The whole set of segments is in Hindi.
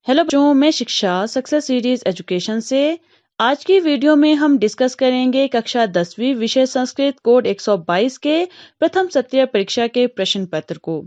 हेलो बच्चों, मैं शिक्षा सक्सेस सीरीज एजुकेशन से आज की वीडियो में हम डिस्कस करेंगे कक्षा 10वीं विषय संस्कृत कोड 122 के प्रथम सत्रीय परीक्षा के प्रश्न पत्र को।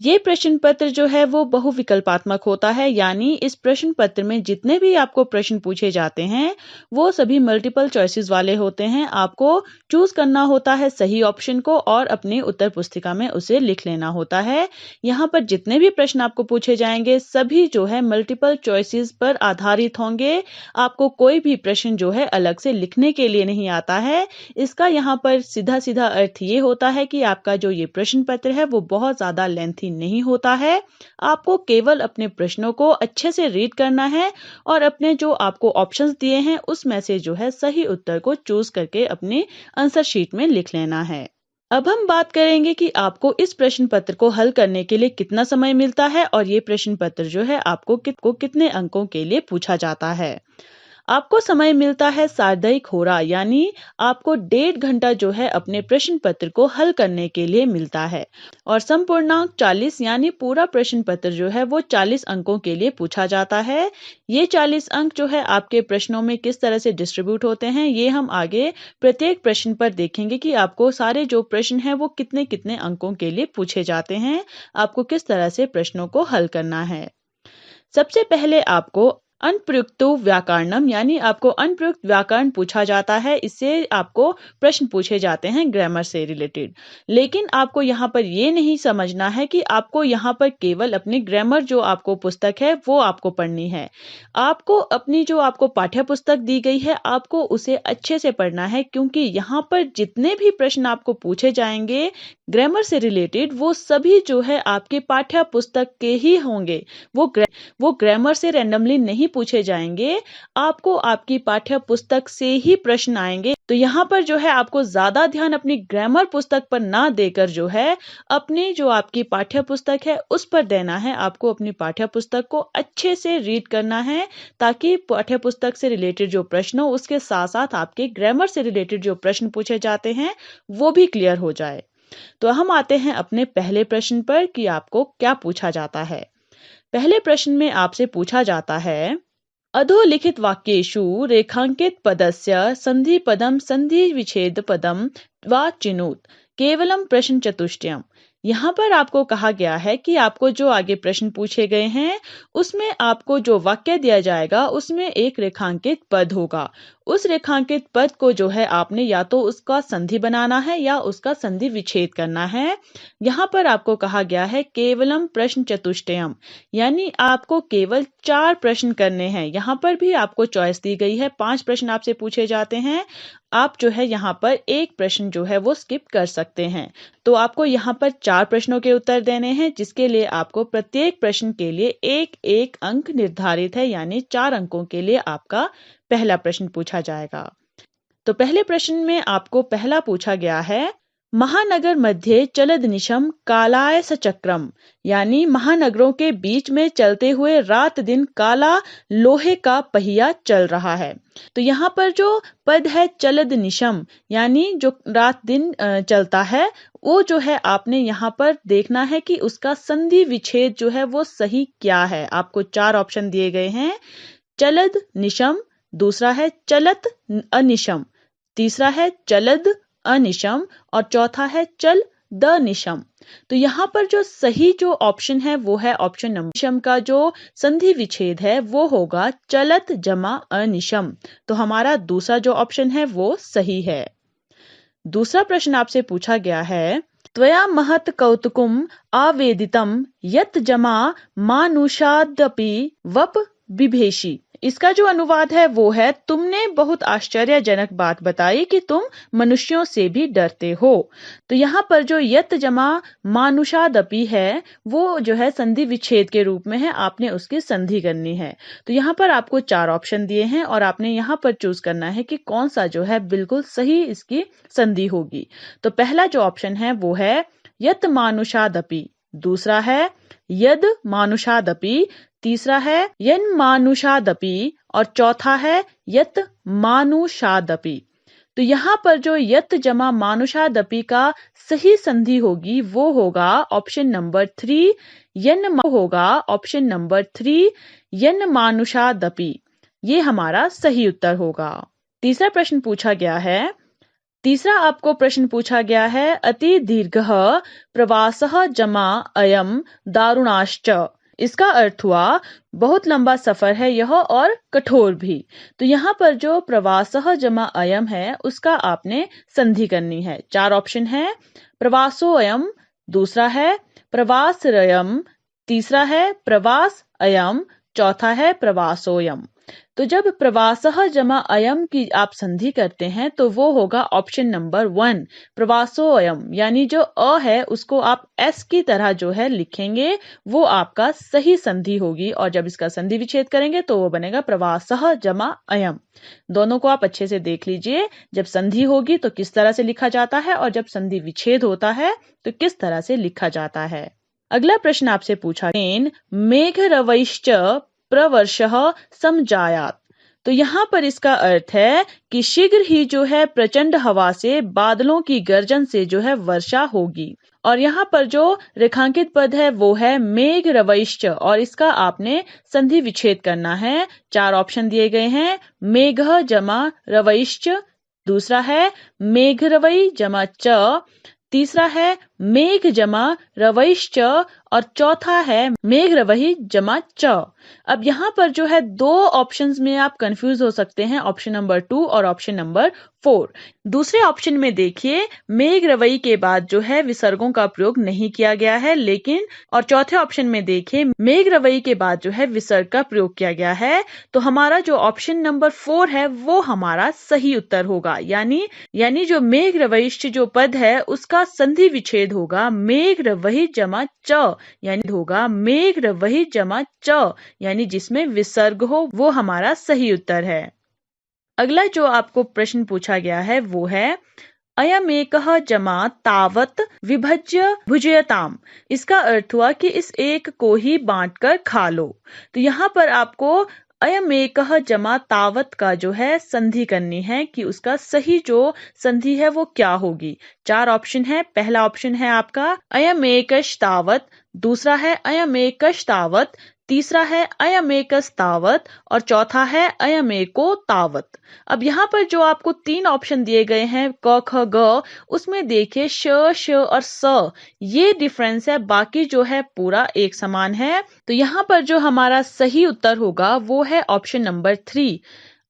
ये प्रश्न पत्र जो है वो बहुविकल्पात्मक होता है, यानी इस प्रश्न पत्र में जितने भी आपको प्रश्न पूछे जाते हैं वो सभी मल्टीपल चॉइसेस वाले होते हैं। आपको चूज करना होता है सही ऑप्शन को और अपनी उत्तर पुस्तिका में उसे लिख लेना होता है। यहाँ पर जितने भी प्रश्न आपको पूछे जाएंगे सभी जो है मल्टीपल चॉइसेस पर आधारित होंगे। आपको कोई भी प्रश्न जो है अलग से लिखने के लिए नहीं आता है। इसका यहाँ पर सीधा सीधा अर्थ ये होता है कि आपका जो ये प्रश्न पत्र है वो बहुत ज्यादा लेंथी नहीं होता है। आपको केवल अपने प्रश्नों को अच्छे से रीड करना है और अपने जो आपको ऑप्शंस दिए हैं उसमें से जो है सही उत्तर को चूज करके अपनी आंसर शीट में लिख लेना है। अब हम बात करेंगे कि आपको इस प्रश्न पत्र को हल करने के लिए कितना समय मिलता है और ये प्रश्न पत्र जो है आपको कितने अंकों के लिए पूछा जाता है। आपको समय मिलता है सार्धैक होरा, यानी आपको 1.5 घंटा जो है अपने प्रश्न पत्र को हल करने के लिए मिलता है और संपूर्णांक 40 यानी पूरा प्रश्न पत्र जो है वो 40 अंकों के लिए पूछा जाता है। ये 40 अंक जो है आपके प्रश्नों में किस तरह से डिस्ट्रीब्यूट होते हैं ये हम आगे प्रत्येक प्रश्न पर देखेंगे कि आपको सारे जो प्रश्न हैं वो कितने कितने अंकों के लिए पूछे जाते हैं, आपको किस तरह से प्रश्नों को हल करना है। सबसे पहले आपको अनप्रयुक्त व्याकरणम यानी आपको अनप्रयुक्त व्याकरण पूछा जाता है। इससे आपको प्रश्न पूछे जाते हैं ग्रामर से रिलेटेड। लेकिन आपको यहाँ पर ये नहीं समझना है कि आपको यहाँ पर केवल अपनी ग्रामर जो आपको पुस्तक है वो आपको पढ़नी है। आपको अपनी जो आपको पाठ्य पुस्तक दी गई है आपको उसे अच्छे से पढ़ना है, क्योंकि यहाँ पर जितने भी प्रश्न आपको पूछे जाएंगे ग्रामर से रिलेटेड वो सभी जो है आपके पाठ्य पुस्तक के ही होंगे। वो ग्रामर से रैंडमली नहीं पूछे जाएंगे, आपको आपकी पाठ्य पुस्तक से ही प्रश्न आएंगे। तो यहाँ पर जो है आपको ज्यादा ध्यान अपनी ग्रामर पुस्तक पर ना देकर जो है अपनी जो आपकी पाठ्य पुस्तक है उस पर देना है। आपको अपनी पाठ्य पुस्तक को अच्छे से रीड करना है ताकि पाठ्य पुस्तक से रिलेटेड जो प्रश्न हो उसके साथ साथ आपके ग्रामर से रिलेटेड जो प्रश्न पूछे जाते हैं वो भी क्लियर हो जाए। तो हम आते हैं अपने पहले प्रश्न पर कि आपको क्या पूछा जाता है। पहले प्रश्न में आपसे पूछा जाता है अधोलिखित वाक्येषु रेखांकित पदस्य संधि पदम संधि विच्छेद पदम वा चिनुत केवलम प्रश्न चतुष्टयम। यहाँ पर आपको कहा गया है कि आपको जो आगे प्रश्न पूछे गए हैं उसमें आपको जो वाक्य दिया जाएगा उसमें एक रेखांकित पद होगा। उस रेखांकित पद को जो है आपने या तो उसका संधि बनाना है या उसका संधि विच्छेद करना है। यहाँ पर आपको कहा गया है केवलम प्रश्न चतुष्टयम, यानी आपको केवल 4 प्रश्न करने हैं। यहाँ पर भी आपको चॉइस दी गई है, 5 प्रश्न आपसे पूछे जाते हैं। आप जो है यहाँ पर एक प्रश्न जो है वो स्किप कर सकते हैं। तो आपको यहाँ पर 4 प्रश्नों के उत्तर देने हैं, जिसके लिए आपको प्रत्येक प्रश्न के लिए एक एक अंक निर्धारित है, यानी 4 अंकों के लिए आपका पहला प्रश्न पूछा जाएगा। तो पहले प्रश्न में आपको पहला पूछा गया है महानगर मध्य चलद निशम कालाय सचक्रम, यानी महानगरों के बीच में चलते हुए रात दिन काला लोहे का पहिया चल रहा है। तो यहाँ पर जो पद है चलद निशम यानी जो रात दिन चलता है वो जो है आपने यहाँ पर देखना है कि उसका संधि विच्छेद जो है वो सही क्या है। आपको 4 ऑप्शन दिए गए हैं, चलद निशम, दूसरा है चलत अनिशम, तीसरा है चलद अनिशम और चौथा है चल द निशम। तो यहाँ पर जो सही जो ऑप्शन है वो है ऑप्शन नंबर निशम का जो संधि विच्छेद है वो होगा चलत जमा अनिशम। तो हमारा दूसरा जो ऑप्शन है वो सही है। दूसरा प्रश्न आपसे पूछा गया है त्वया महत कौतुकम आवेदितम यत जमा मानुषादपि वप बिभेषी। इसका जो अनुवाद है वो है तुमने बहुत आश्चर्यजनक बात बताई कि तुम मनुष्यों से भी डरते हो। तो यहाँ पर जो यत जमा मानुषादपि है वो जो है संधि विच्छेद के रूप में है, आपने उसकी संधि करनी है। तो यहाँ पर आपको 4 ऑप्शन दिए हैं और आपने यहाँ पर चूज करना है कि कौन सा जो है बिल्कुल सही इसकी संधि होगी। तो पहला जो ऑप्शन है वो है यत मानुषादपि, दूसरा है यद मानुषादपि, तीसरा है यन मानुषादपि और चौथा है यत मानुषादपि। तो यहाँ पर जो यत जमा मानुषादपि का सही संधि होगी वो होगा ऑप्शन नंबर 3 होगा ऑप्शन नंबर 3 यन्मानुषादपि। ये हमारा सही उत्तर होगा। तीसरा प्रश्न पूछा गया है। तीसरा आपको प्रश्न पूछा गया है, अति दीर्घः प्रवासः जमा अयम दारुणाश्च। इसका अर्थ हुआ बहुत लंबा सफर है यह और कठोर भी। तो यहाँ पर जो प्रवासः जमा अयम है उसका आपने संधि करनी है। 4 ऑप्शन है, प्रवासोऽयम, दूसरा है प्रवासरयम, तीसरा है प्रवास अयम, चौथा है प्रवासोयम। तो जब प्रवासः जमा अयम की आप संधि करते हैं तो वो होगा ऑप्शन नंबर 1 प्रवासोयम, यानी जो अ है उसको आप एस की तरह जो है लिखेंगे, वो आपका सही संधि होगी। और जब इसका संधि विच्छेद करेंगे तो वो बनेगा प्रवासः जमा अयम। दोनों को आप अच्छे से देख लीजिए, जब संधि होगी तो किस तरह से लिखा जाता है और जब संधि विच्छेद होता है तो किस तरह से लिखा जाता है। अगला प्रश्न आपसे पूछा, मेघरवैश्च प्रवर्षः समजायात। तो यहाँ पर इसका अर्थ है कि शीघ्र ही जो है प्रचंड हवा से, बादलों की गर्जन से जो है वर्षा होगी। और यहाँ पर जो रेखांकित पद है वो है मेघरवैश्च, और इसका आपने संधि विच्छेद करना है। 4 ऑप्शन दिए गए हैं, मेघ जमा रवैश्च, दूसरा है मेघरवै जमा च, तीसरा है मेघ जमा रवैश्च, और चौथा है मेघ रवहि जमा च। अब यहाँ पर जो है 2 ऑप्शंस में आप कंफ्यूज हो सकते हैं, ऑप्शन नंबर 2 और ऑप्शन नंबर 4। दूसरे ऑप्शन में देखिए मेघ रवई के बाद जो है विसर्गों का प्रयोग नहीं किया गया है, लेकिन और चौथे ऑप्शन में देखिए मेघ रवई के बाद जो है विसर्ग का प्रयोग किया गया है। तो हमारा जो ऑप्शन नंबर 4 है वो हमारा सही उत्तर होगा। यानी जो मेघ रवैश्च जो पद है उसका संधि विच्छेद होगा मेघ रवहि जमा च, यानी होगा मेघ रवहि जमा च, यानी जिसमें विसर्ग हो, वो हमारा सही उत्तर है। अगला जो आपको प्रश्न पूछा गया है वो है, अयमेकः जमा तावत विभज्य भुजयताम। इसका अर्थ हुआ कि इस एक को ही बांटकर खा लो। तो यहाँ पर आपको अयमेकः जमा तावत का जो है संधि करनी है कि उसका सही जो संधि है वो क्या होगी। 4 ऑप्शन है। पहला ऑप्शन है आपका अयमेकस्तावत, दूसरा है अयमेकस्तावत, तीसरा है अयमेकस्तावत, और चौथा है अयमेको तावत। अब यहाँ पर जो आपको 3 ऑप्शन दिए गए हैं क ख ग, उसमें देखिए श श और स, ये डिफरेंस है, बाकी जो है पूरा एक समान है। तो यहाँ पर जो हमारा सही उत्तर होगा वो है ऑप्शन नंबर 3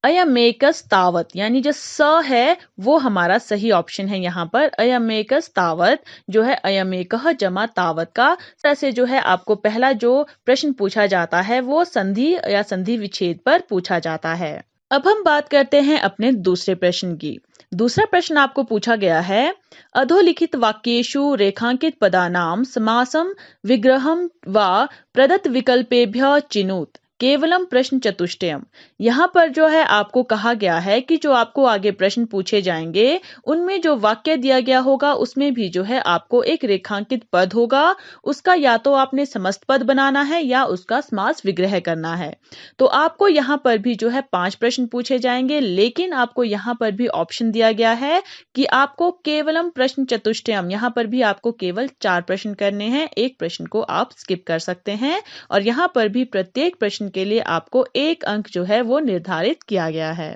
अयमेकस्तावत, यानी जो स है वो हमारा सही ऑप्शन है। यहाँ पर अयमेकस्तावत जो है अयमेकः जमा तावत का तरह से जो है आपको पहला जो प्रश्न पूछा जाता है वो संधि या संधि विच्छेद पर पूछा जाता है। अब हम बात करते हैं अपने दूसरे प्रश्न की। दूसरा प्रश्न आपको पूछा गया है, अधोलिखित वाक्येषु रेखांकित पदानां समासं विग्रहं वा प्रदत्त विकल्पेभ्यः चिनुत केवलम प्रश्न चतुष्टयम। यहाँ पर जो है आपको कहा गया है कि जो आपको आगे प्रश्न पूछे जाएंगे उनमें जो वाक्य दिया गया होगा उसमें भी जो है आपको एक रेखांकित पद होगा, उसका या तो आपने समस्त पद बनाना है या उसका समास विग्रह करना है। तो आपको यहाँ पर भी जो है 5 प्रश्न पूछे जाएंगे, लेकिन आपको यहाँ पर भी ऑप्शन दिया गया है कि आपको केवलम प्रश्न चतुष्टयम, यहाँ पर भी आपको केवल 4 प्रश्न करने हैं, एक प्रश्न को आप स्किप कर सकते हैं। और यहाँ पर भी प्रत्येक प्रश्न के लिए आपको 1 अंक जो है वो निर्धारित किया गया है।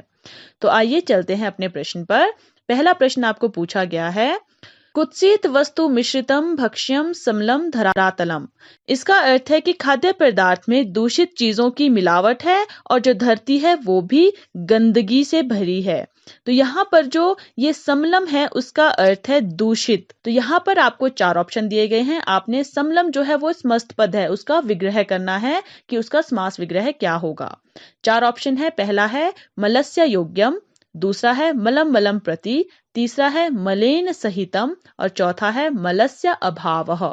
तो आइए चलते हैं अपने प्रश्न पर। पहला प्रश्न आपको पूछा गया है, कुत्सित वस्तु मिश्रितम भक्ष्यम समलम धरातलम। इसका अर्थ है कि खाद्य पदार्थ में दूषित चीजों की मिलावट है और जो धरती है वो भी गंदगी से भरी है। तो यहाँ पर जो ये समलम है उसका अर्थ है दूषित। तो यहाँ पर आपको 4 ऑप्शन दिए गए हैं, आपने समलम जो है वो समस्त पद है उसका विग्रह करना है कि उसका समास विग्रह क्या होगा। 4 ऑप्शन है। पहला है मलस्य योग्यम, दूसरा है मलम मलम प्रति, तीसरा है मलेन सहितम, और चौथा है मलस्य अभावः।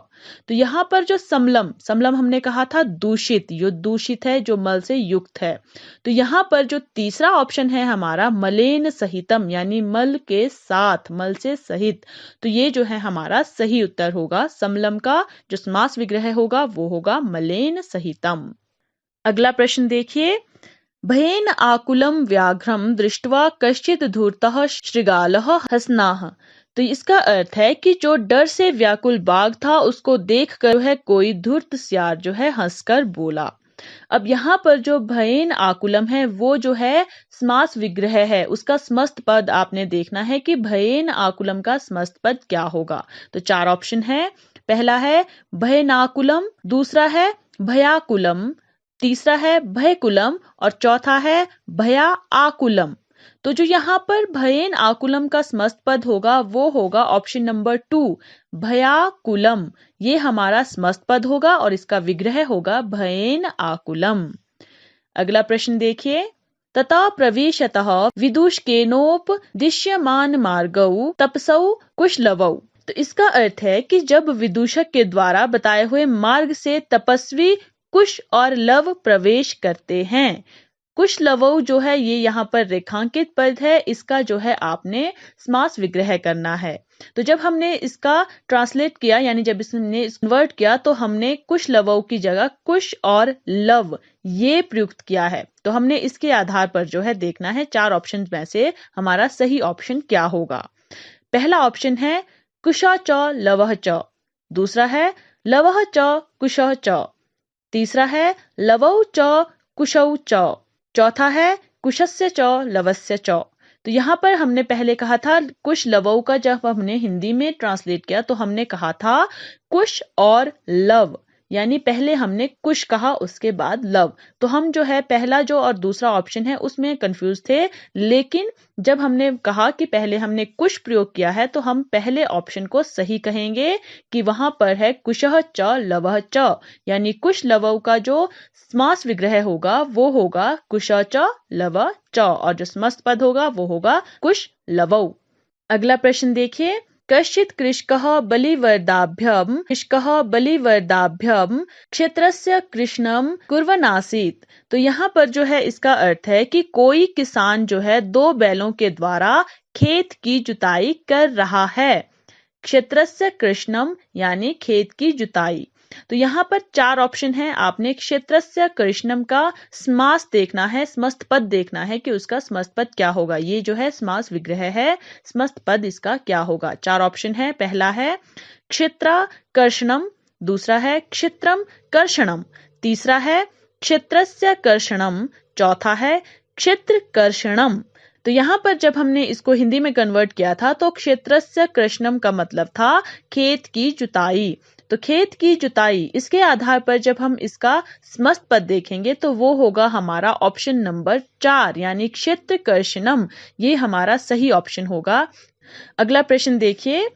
तो यहाँ पर जो समलम हमने कहा था दूषित, जो दूषित है, जो मल से युक्त है। तो यहाँ पर जो तीसरा ऑप्शन है हमारा मलेन सहितम, यानी मल के साथ, मल से सहित। तो ये जो है हमारा सही उत्तर होगा। समलम का जो समास विग्रह होगा वो होगा मलेन सहितम। अगला प्रश्न देखिए, भयेन आकुलं व्याघ्रं दृष्ट्वा कश्चित् धूर्तः शृगालः हसनाः। तो इसका अर्थ है कि जो डर से व्याकुल बाघ था उसको देख कर है कोई धूर्त सियार जो है हंसकर बोला। अब यहाँ पर जो भयेन आकुलम है वो जो है समास विग्रह है, उसका समस्त पद आपने देखना है कि भयेन आकुलम का समस्त पद क्या होगा। तो 4 ऑप्शन है। पहला है भयनाकुलम, दूसरा है भयाकुलम, तीसरा है भयकुलम और चौथा है भया आकुलम। तो जो यहाँ पर भयेन आकुलम का समस्त पद होगा वो होगा ऑप्शन नंबर 2 भयाकुलम। ये हमारा समस्त पद होगा और इसका विग्रह होगा भयेन आकुलम। अगला प्रश्न देखिए। तथा प्रवेशतः विदूषकेनोपदिश्यमान मार्गौ तपसौ कुशलवौ। तो इसका अर्थ है कि जब विदूषक के द्वारा बताए हुए मार्ग से तपस्वी कुश और लव प्रवेश करते हैं। कुशलवौ जो है ये यहाँ पर रेखांकित पद है, इसका जो है आपने समास विग्रह करना है। तो जब हमने इसका ट्रांसलेट किया यानी जब इसने कन्वर्ट किया तो हमने कुशलवौ की जगह कुश और लव ये प्रयुक्त किया है। तो हमने इसके आधार पर जो है देखना है 4 ऑप्शन में से हमारा सही ऑप्शन क्या होगा। पहला ऑप्शन है कुशा च लवह च, दूसरा है लवह च कुशः च, तीसरा है लवौ च कुशौ च, चौथा है कुशस्य च लवस्य च। तो यहाँ पर हमने पहले कहा था कुश लवौ का जब हमने हिंदी में ट्रांसलेट किया तो हमने कहा था कुश और लव, यानी पहले हमने कुश कहा उसके बाद लव। तो हम जो है पहला जो और दूसरा ऑप्शन है उसमें कंफ्यूज थे, लेकिन जब हमने कहा कि पहले हमने कुश प्रयोग किया है तो हम पहले ऑप्शन को सही कहेंगे कि वहां पर है कुशः च लवः च, यानी कुश लवौ का जो समास विग्रह होगा वो होगा कुशः च लवः च और जो समस्त पद होगा वो होगा कुश लवौ। अगला प्रश्न देखिए। कश्चित् कृषकः बलिवर्दाभ्यम क्षेत्रस्य कृष्णम कुर्वन्नासीत्। तो यहाँ पर जो है इसका अर्थ है कि कोई किसान जो है 2 बैलों के द्वारा खेत की जुताई कर रहा है। क्षेत्रस्य कृष्णम यानी खेत की जुताई। तो यहाँ पर 4 ऑप्शन है, आपने क्षेत्रस्य कृष्णम का समास देखना है, समस्त पद देखना है कि उसका समस्त पद क्या होगा। ये जो है समास विग्रह है, समस्त पद इसका क्या होगा। 4 ऑप्शन है। पहला है क्षेत्रा कर्षणम, दूसरा है क्षेत्रम कर्षणम, तीसरा है क्षेत्रस्य कर्षणम, चौथा है क्षेत्र कर्षणम। तो यहाँ पर जब हमने इसको हिंदी में कन्वर्ट किया था तो क्षेत्रस्य कृष्णम का मतलब था खेत की जुताई। तो खेत की जुताई, इसके आधार पर जब हम इसका समस्त पद देखेंगे तो वो होगा हमारा ऑप्शन नंबर 4 यानी क्षेत्र कर्षणम, ये हमारा सही ऑप्शन होगा। अगला प्रश्न देखिए।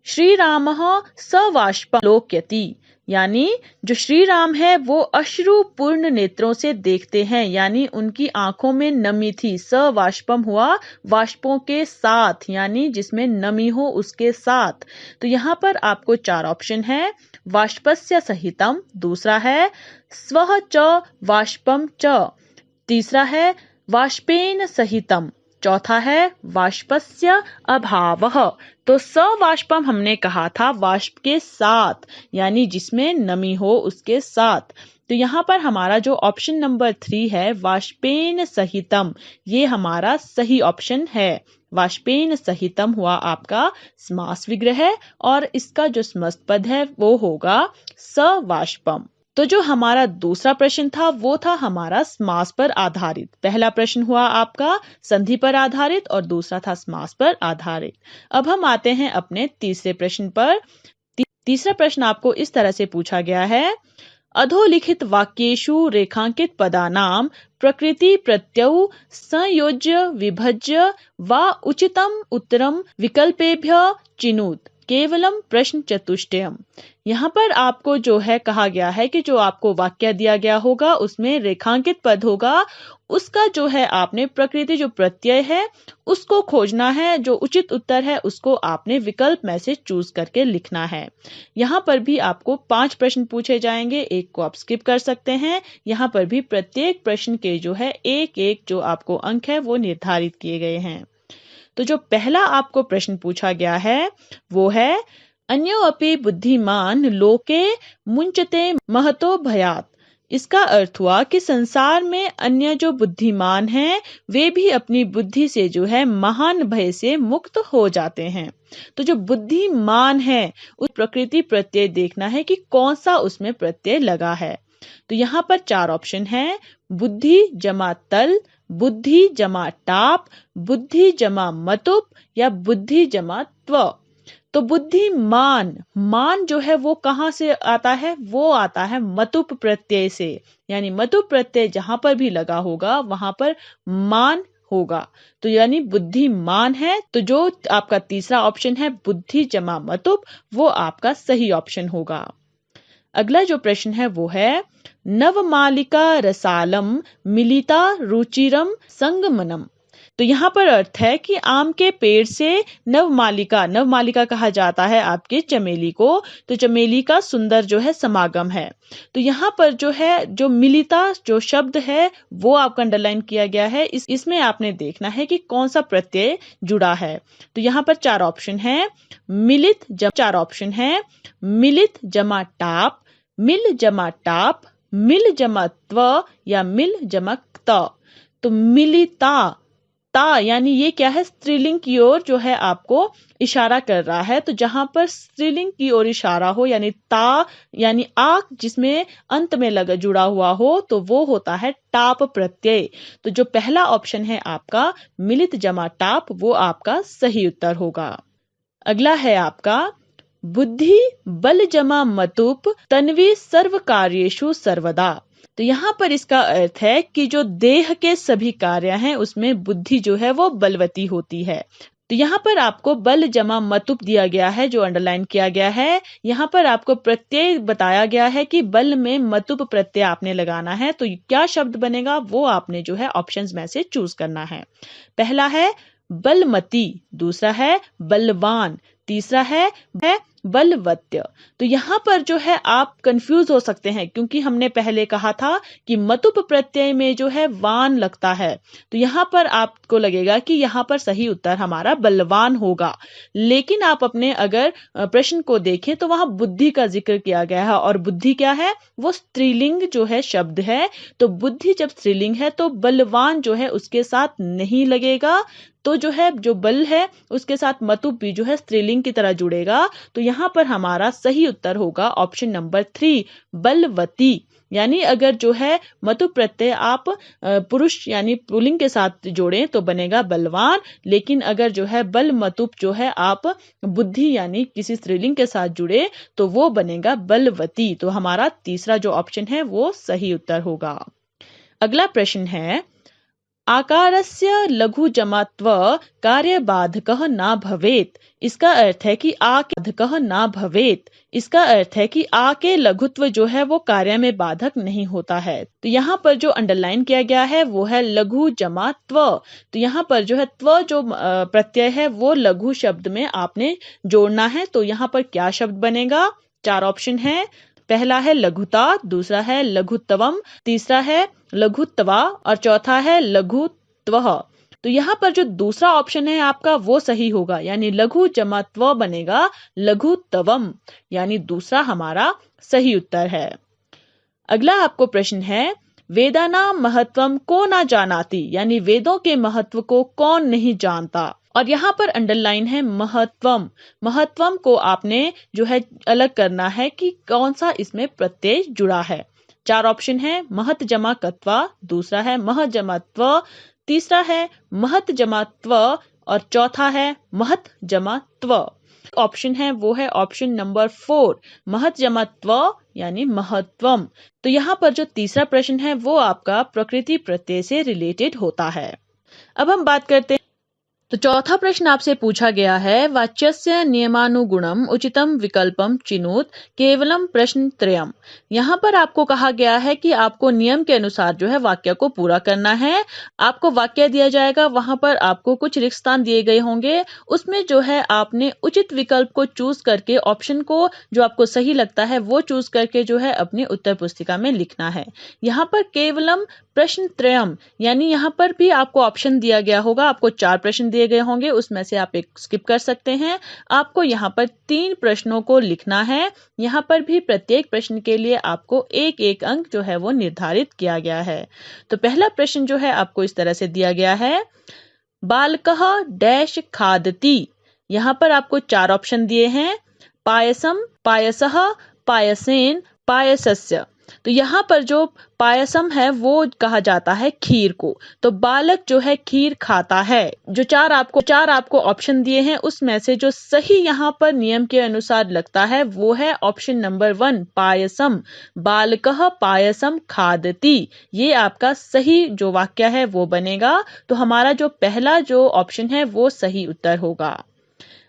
श्री राम सवाष्पम लोकयति, यानी जो श्री राम है वो अश्रु पूर्ण नेत्रों से देखते हैं, यानी उनकी आंखों में नमी थी। सवाष्पम हुआ वाष्पों के साथ, यानी जिसमें नमी हो उसके साथ। तो यहाँ पर आपको 4 ऑप्शन है। वाष्पस्य सहितम, दूसरा है स्वः च वाष्पम च, तीसरा है वाष्पेन सहितम, चौथा है वाष्पस्य अभावः। तो सवाष्पम हमने कहा था वाष्प के साथ, यानी जिसमें नमी हो उसके साथ। तो यहाँ पर हमारा जो ऑप्शन नंबर 3 है वाष्पेन सहितम, ये हमारा सही ऑप्शन है। वाष्पेन सहितम हुआ आपका समास विग्रह और इसका जो समस्त पद है वो होगा सवाष्पम। तो जो हमारा दूसरा प्रश्न था वो था हमारा समास पर आधारित। पहला प्रश्न हुआ आपका संधि पर आधारित और दूसरा था समास पर आधारित। अब हम आते हैं अपने तीसरे प्रश्न पर। तीसरा प्रश्न आपको इस तरह से पूछा गया है। अधोलिखित वाक्येषु रेखांकित पदानां प्रकृति प्रत्ययौ संयोज्य विभज्य वा उचितम उत्तरम विकल्पेभ्यः चिनुत केवलम प्रश्न चतुष्टयम। यहाँ पर आपको जो है कहा गया है कि जो आपको वाक्य दिया गया होगा उसमें रेखांकित पद होगा, उसका जो है आपने प्रकृति जो प्रत्यय है उसको खोजना है, जो उचित उत्तर है उसको आपने विकल्प में से चूज करके लिखना है। यहाँ पर भी आपको 5 प्रश्न पूछे जाएंगे, एक को आप स्किप कर सकते हैं। यहाँ पर भी प्रत्येक प्रश्न के जो है एक जो आपको अंक है वो निर्धारित किए गए हैं। तो जो पहला आपको प्रश्न पूछा गया है वो है अन्यो अपि बुद्धिमान लोके मुंचते महतो भयात्। इसका अर्थ हुआ कि संसार में अन्य जो बुद्धिमान हैं वे भी अपनी बुद्धि से जो है महान भय से मुक्त हो जाते हैं। तो जो बुद्धिमान है उस प्रकृति प्रत्यय देखना है कि कौन सा उसमें प्रत्यय लगा है। तो यहाँ पर 4 ऑप्शन है, बुद्धि जमा तल, बुद्धि जमा टाप, बुद्धि जमा मतुप या बुद्धि जमा त्व। तो बुद्धिमान, मान जो है वो कहाँ से आता है, वो आता है मतुप प्रत्यय से, यानी मतुप प्रत्यय जहां पर भी लगा होगा वहां पर मान होगा। तो यानी बुद्धिमान है, तो जो आपका तीसरा ऑप्शन है बुद्धि जमा मतुप वो आपका सही ऑप्शन होगा। अगला जो प्रश्न है वो है, नवमालिका रसालम मिलिता रुचिरम संगमनम। तो यहाँ पर अर्थ है कि आम के पेड़ से नवमालिका कहा जाता है आपके चमेली को, तो चमेली का सुंदर जो है समागम है। तो यहाँ पर जो है जो मिलिता जो शब्द है वो आपका अंडरलाइन किया गया है। इसमें आपने देखना है कि कौन सा प्रत्यय जुड़ा है। तो यहाँ पर 4 ऑप्शन है, मिलित जमा टाप, मिल जमा टाप, मिल जमा त्व या मिल जमा त। तो मिलिता ता यानी ये क्या है, स्त्रीलिंग की ओर जो है आपको इशारा कर रहा है। तो जहां पर स्त्रीलिंग की ओर इशारा हो यानी ता यानी आ जिसमें अंत में लगा जुड़ा हुआ हो तो वो होता है टाप प्रत्यय। तो जो पहला ऑप्शन है आपका मिलित जमा टाप वो आपका सही उत्तर होगा। अगला है आपका बुद्धि बल जमा मतुप तन्वी सर्व कार्येषु सर्वदा। तो यहाँ पर इसका अर्थ है कि जो देह के सभी कार्य हैं उसमें बुद्धि जो है वो बलवती होती है। तो यहाँ पर आपको बल जमा मतुप दिया गया है जो अंडरलाइन किया गया है। यहाँ पर आपको प्रत्यय बताया गया है कि बल में मतुप प्रत्यय आपने लगाना है। तो क्या शब्द बनेगा वो आपने जो है ऑप्शंस में से चूज करना है। पहला है बलमती, दूसरा है बलवान, तीसरा है बलवत्य। तो यहाँ पर जो है आप कंफ्यूज हो सकते हैं क्योंकि हमने पहले कहा था कि मतुप प्रत्यय में जो है वान लगता है। तो यहाँ पर आपको लगेगा कि यहाँ पर सही उत्तर हमारा बलवान होगा, लेकिन आप अपने अगर प्रश्न को देखें तो वहां बुद्धि का जिक्र किया गया है और बुद्धि क्या है, वो स्त्रीलिंग जो है शब्द है। तो बुद्धि जब स्त्रीलिंग है तो बलवान जो है उसके साथ नहीं लगेगा। तो जो है जो बल है उसके साथ मतुप भी जो है स्त्रीलिंग की तरह जुड़ेगा। तो यहाँ पर हमारा सही उत्तर होगा ऑप्शन नंबर 3 बलवती। यानी अगर जो है मतुप प्रत्यय आप पुरुष यानी पुल्लिंग के साथ जोड़ें तो बनेगा बलवान, लेकिन अगर जो है बल मतुप जो है आप बुद्धि यानी किसी स्त्रीलिंग के साथ जुड़े तो वो बनेगा बलवती। तो हमारा तीसरा जो ऑप्शन है वो सही उत्तर होगा। अगला प्रश्न है, आकारस्य लघु जमात्व कार्यबाधकः न भवेत्। इसका अर्थ है कि आ के बाधकः न भवेत्। इसका अर्थ है कि आ के लघुत्व जो है वो कार्य में बाधक नहीं होता है। तो यहाँ पर जो अंडरलाइन किया गया है वो है लघु जमा त्व। तो यहाँ पर जो है त्व जो प्रत्यय है वो लघु शब्द में आपने जोड़ना है। तो यहाँ पर क्या शब्द बनेगा, 4 ऑप्शन है। पहला है लघुता, दूसरा है लघुत्वम, तीसरा है लघुत्वा और चौथा है लघुत्वः। तो यहाँ पर जो दूसरा ऑप्शन है आपका वो सही होगा, यानी लघु जमा त्व बनेगा लघुत्वम, यानी दूसरा हमारा सही उत्तर है। अगला आपको प्रश्न है, वेदानां महत्वम को न जानाति, यानी वेदों के महत्व को कौन नहीं जानता। और यहाँ पर अंडरलाइन है महत्वम। महत्वम को आपने जो है अलग करना है कि कौन सा इसमें प्रत्यय जुड़ा है। 4 ऑप्शन है, महत जमा कत्वा, दूसरा है मह जमा त्व, तीसरा है महत जमा त्व और चौथा है महत जमा त्व। ऑप्शन है वो है ऑप्शन नंबर 4 महत जमा त्व यानी महत्वम। तो यहाँ पर जो तीसरा प्रश्न है वो आपका प्रकृति प्रत्यय से रिलेटेड होता है। अब हम बात करते हैं, तो चौथा प्रश्न आपसे पूछा गया है, वाच्यस्य नियमानुगुणम उचितम विकल्पम चिनोत केवलम प्रश्न त्रयम। यहाँ पर आपको कहा गया है कि आपको नियम के अनुसार जो है वाक्य को पूरा करना है। आपको वाक्य दिया जाएगा, वहां पर आपको कुछ रिक्त स्थान दिए गए होंगे, उसमें जो है आपने उचित विकल्प को चूज करके ऑप्शन को जो आपको सही लगता है वो चूज करके जो है अपनी उत्तर पुस्तिका में लिखना है। यहाँ पर केवलम प्रश्न त्रयम यानी यहाँ पर भी आपको ऑप्शन दिया गया होगा, आपको 4 प्रश्न दिए गए होंगे, उसमें से आप एक स्किप कर सकते हैं। आपको यहाँ पर 3 प्रश्नों को लिखना है। यहाँ पर भी प्रत्येक प्रश्न के लिए आपको एक एक अंक जो है वो निर्धारित किया गया है। तो पहला प्रश्न जो है आपको इस तरह से दिया गया है, बालकः डैश खादति। यहाँ पर आपको 4 ऑप्शन दिए हैं, पायसम, पायसः, पायसेन, पायसस्य। तो यहाँ पर जो पायसम है वो कहा जाता है खीर को। तो बालक जो है खीर खाता है। जो चार आपको ऑप्शन दिए हैं उसमें से जो सही यहाँ पर नियम के अनुसार लगता है वो है ऑप्शन नंबर 1 पायसम। बालकः पायसम खादति, ये आपका सही जो वाक्य है वो बनेगा। तो हमारा जो पहला जो ऑप्शन है वो सही उत्तर होगा।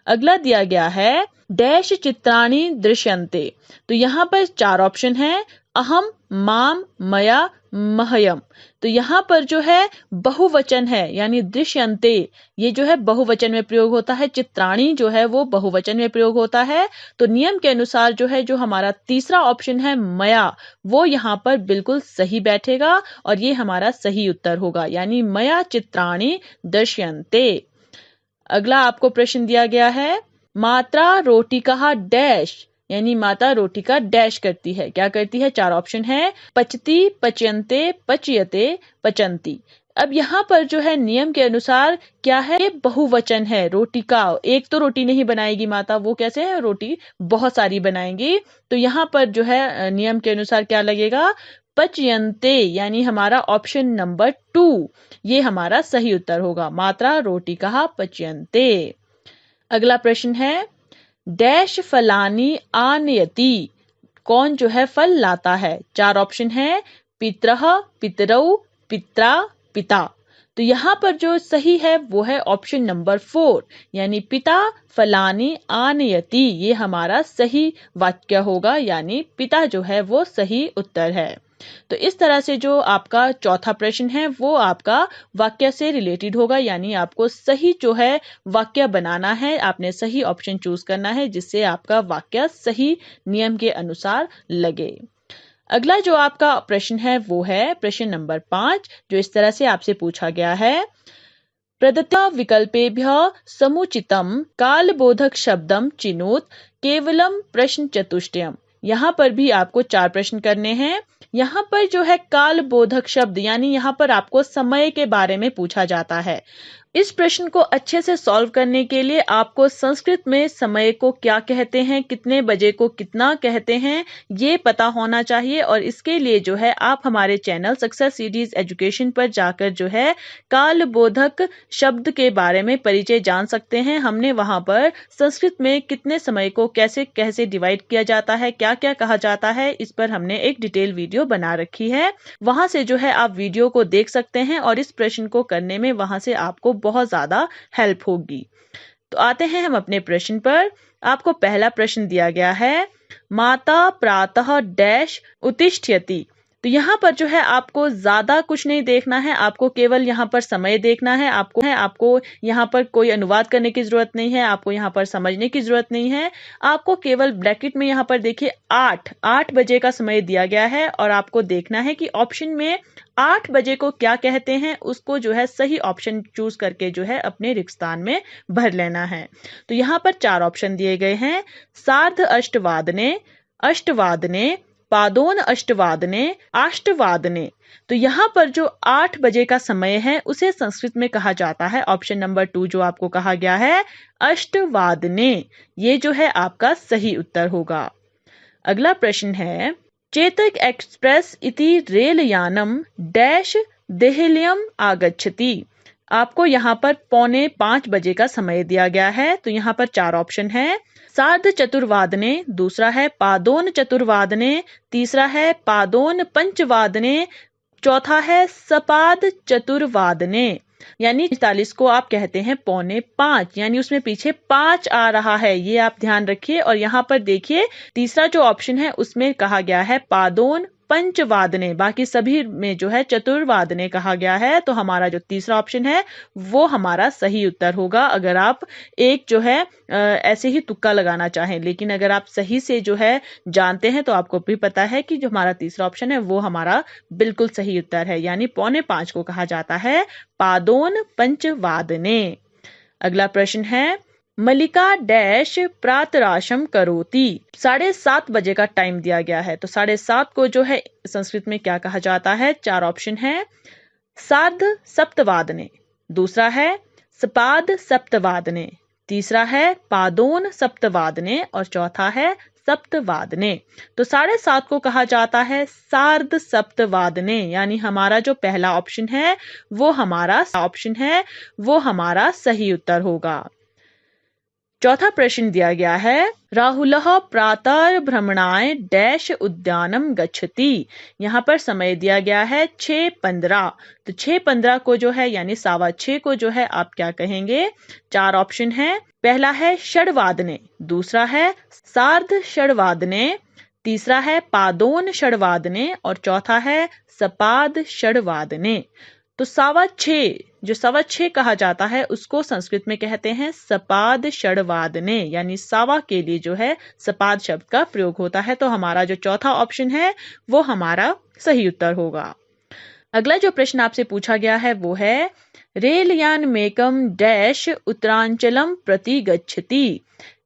अगला दिया गया है डैश चित्राणि दृश्यन्ते। तो यहाँ पर 4 ऑप्शन है, अहम, माम, मया, मह्यम। तो यहाँ पर जो है बहुवचन है यानी दृश्यन्ते, ये जो है बहुवचन में प्रयोग होता है। चित्राणी जो है वो बहुवचन में प्रयोग होता है। तो नियम के अनुसार जो है जो हमारा तीसरा ऑप्शन है मया, वो यहाँ पर बिल्कुल सही बैठेगा और ये हमारा सही उत्तर होगा, यानी मया चित्राणी दृश्यन्ते। अगला आपको प्रश्न दिया गया है, मात्रा रोटी का डैश, यानी माता रोटी का डैश करती है। क्या करती है? 4 ऑप्शन है, पचती, पचयन्ते, पचयते, पचंती। अब यहाँ पर जो है नियम के अनुसार क्या है, ये बहुवचन है। रोटी का एक तो रोटी नहीं बनाएगी माता, वो कैसे है, रोटी बहुत सारी बनाएंगी। तो यहाँ पर जो है नियम के अनुसार क्या लगेगा, पचयन्ते, यानी हमारा ऑप्शन नंबर 2 ये हमारा सही उत्तर होगा, मात्रा रोटी का पचयन्ते। अगला प्रश्न है, डैश फलानी आनयति, कौन जो है फल लाता है। 4 ऑप्शन है, पितरः, पितरौ, पित्रा, पिता। तो यहाँ पर जो सही है वो है ऑप्शन नंबर 4, यानी पिता फलानी आनयति, ये हमारा सही वाक्य होगा, यानी पिता जो है वो सही उत्तर है। तो इस तरह से जो आपका चौथा प्रश्न है वो आपका वाक्य से रिलेटेड होगा, यानी आपको सही जो है वाक्य बनाना है, आपने सही ऑप्शन चूज करना है जिससे आपका वाक्य सही नियम के अनुसार लगे। अगला जो आपका प्रश्न है वो है प्रश्न नंबर 5, जो इस तरह से आपसे पूछा गया है, प्रदत्त विकल्पेभ्यः समुचितं कालबोधक शब्दं चिनोत केवलम प्रश्न चतुष्टयम्। यहाँ पर भी आपको 4 प्रश्न करने हैं। यहाँ पर जो है कालबोधक शब्द, यानी यहाँ पर आपको समय के बारे में पूछा जाता है। इस प्रश्न को अच्छे से सॉल्व करने के लिए आपको संस्कृत में समय को क्या कहते हैं, कितने बजे को कितना कहते हैं, ये पता होना चाहिए। और इसके लिए जो है आप हमारे चैनल सक्सेस सीरीज एजुकेशन पर जाकर जो है कालबोधक शब्द के बारे में परिचय जान सकते हैं। हमने वहां पर संस्कृत में कितने समय को कैसे कैसे डिवाइड किया जाता है, क्या क्या कहा जाता है, इस पर हमने एक डिटेल वीडियो बना रखी है। वहां से जो है आप वीडियो को देख सकते हैं और इस प्रश्न को करने में वहां से आपको बहुत ज्यादा हेल्प होगी। तो आते हैं हम अपने प्रश्न पर। आपको पहला प्रश्न दिया गया है, माता प्रातः डैश उत्तिष्ठति। तो यहाँ पर जो है आपको ज्यादा कुछ नहीं देखना है, आपको केवल यहाँ पर समय देखना है। आपको यहाँ पर कोई अनुवाद करने की जरूरत नहीं है, आपको यहाँ पर समझने की जरूरत नहीं है। आपको केवल ब्रैकेट में यहाँ पर देखिए 8 बजे का समय दिया गया है और आपको देखना है कि ऑप्शन में 8 बजे को क्या कहते हैं, उसको जो है सही ऑप्शन चूज करके जो है अपने रिक्त स्थान में भर लेना है। तो यहाँ पर 4 ऑप्शन दिए गए हैं, सार्ध अष्टवादने, अष्टवादने, पादोन अष्टवादने, अष्टवादने। तो यहाँ पर जो 8 बजे का समय है उसे संस्कृत में कहा जाता है ऑप्शन नंबर 2 जो आपको कहा गया है अष्टवादने, ये जो है आपका सही उत्तर होगा। अगला प्रश्न है, चेतक एक्सप्रेस इति रेल यानम डैश देहलियम आगच्छति। आपको यहाँ पर 4:45 बजे का समय दिया गया है। तो यहाँ पर 4 ऑप्शन है, सार्ध चतुर्वादने, दूसरा है पादोन चतुर्वादने, तीसरा है पादोन पंचवादने, चौथा है सपाद चतुर्वादने। यानी 45 को आप कहते हैं 4:45, यानी उसमें पीछे 5 आ रहा है, ये आप ध्यान रखिए। और यहाँ पर देखिए तीसरा जो ऑप्शन है उसमें कहा गया है पादोन पंचवादने, बाकी सभी में जो है चतुर्वादने कहा गया है। तो हमारा जो तीसरा ऑप्शन है वो हमारा सही उत्तर होगा। अगर आप एक जो है ऐसे ही तुक्का लगाना चाहें, लेकिन अगर आप सही से जो है जानते हैं तो आपको भी पता है कि जो हमारा तीसरा ऑप्शन है वो हमारा बिल्कुल सही उत्तर है, यानी 4:45 को कहा जाता है पादोन पंचवादने। अगला प्रश्न है, मलिका डैश प्रातराशम करोति। 7:30 बजे का टाइम दिया गया है, तो 7:30 को जो है संस्कृत में क्या कहा जाता है? 4 ऑप्शन है। सार्ध सप्तवादने, दूसरा है सपाद सप्तवादने, तीसरा है पादोन सप्तवादने और चौथा है सप्तवादने। तो 7:30 को कहा जाता है सार्ध सप्तवादने, यानी हमारा जो पहला ऑप्शन है वो हमारा सही उत्तर होगा। चौथा प्रश्न दिया गया है, राहुलः प्रातः भ्रमणाय डैश उद्यानम गच्छति। यहाँ पर समय दिया गया है 6:15। तो 6:15 को जो है यानी 6:15 को जो है आप क्या कहेंगे? 4 ऑप्शन है। पहला है षड्वादने, दूसरा है सार्ध षड्वादने, तीसरा है पादोन षड्वादने और चौथा है सपाद षड्वादने। तो 6:15 जो 6:15 कहा जाता है उसको संस्कृत में कहते हैं सपाद षड्वादने, यानी सावा के लिए जो है सपाद शब्द का प्रयोग होता है। तो हमारा जो चौथा ऑप्शन है वो हमारा सही उत्तर होगा। अगला जो प्रश्न आपसे पूछा गया है वो है, रेलयान मेकम डैश उत्तरांचलम प्रति गच्छति।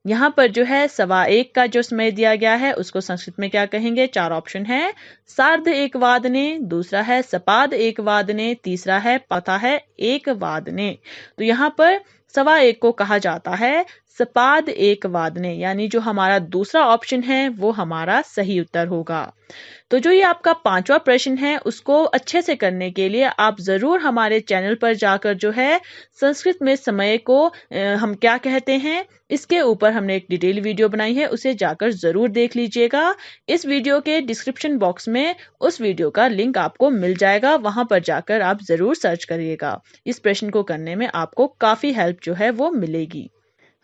यहाँ पर जो है 1:15 का जो समय दिया गया है उसको संस्कृत में क्या कहेंगे? 4 ऑप्शन है। सार्ध एकवादने, दूसरा है सपाद एकवादने, तीसरा है चौथा है एकवादने। तो यहाँ पर 1:15 को कहा जाता है सपाद एकवादने, यानी जो हमारा दूसरा ऑप्शन है वो हमारा सही उत्तर होगा। तो जो ये आपका 5वां प्रश्न है उसको अच्छे से करने के लिए आप जरूर हमारे चैनल पर जाकर जो है संस्कृत में समय को हम क्या कहते हैं इसके ऊपर हमने एक डिटेल वीडियो बनाई है, उसे जाकर जरूर देख लीजिएगा। इस वीडियो के डिस्क्रिप्शन बॉक्स में उस वीडियो का लिंक आपको मिल जाएगा, वहां पर जाकर आप जरूर सर्च करिएगा। इस प्रश्न को करने में आपको काफी हेल्प जो है वो मिलेगी।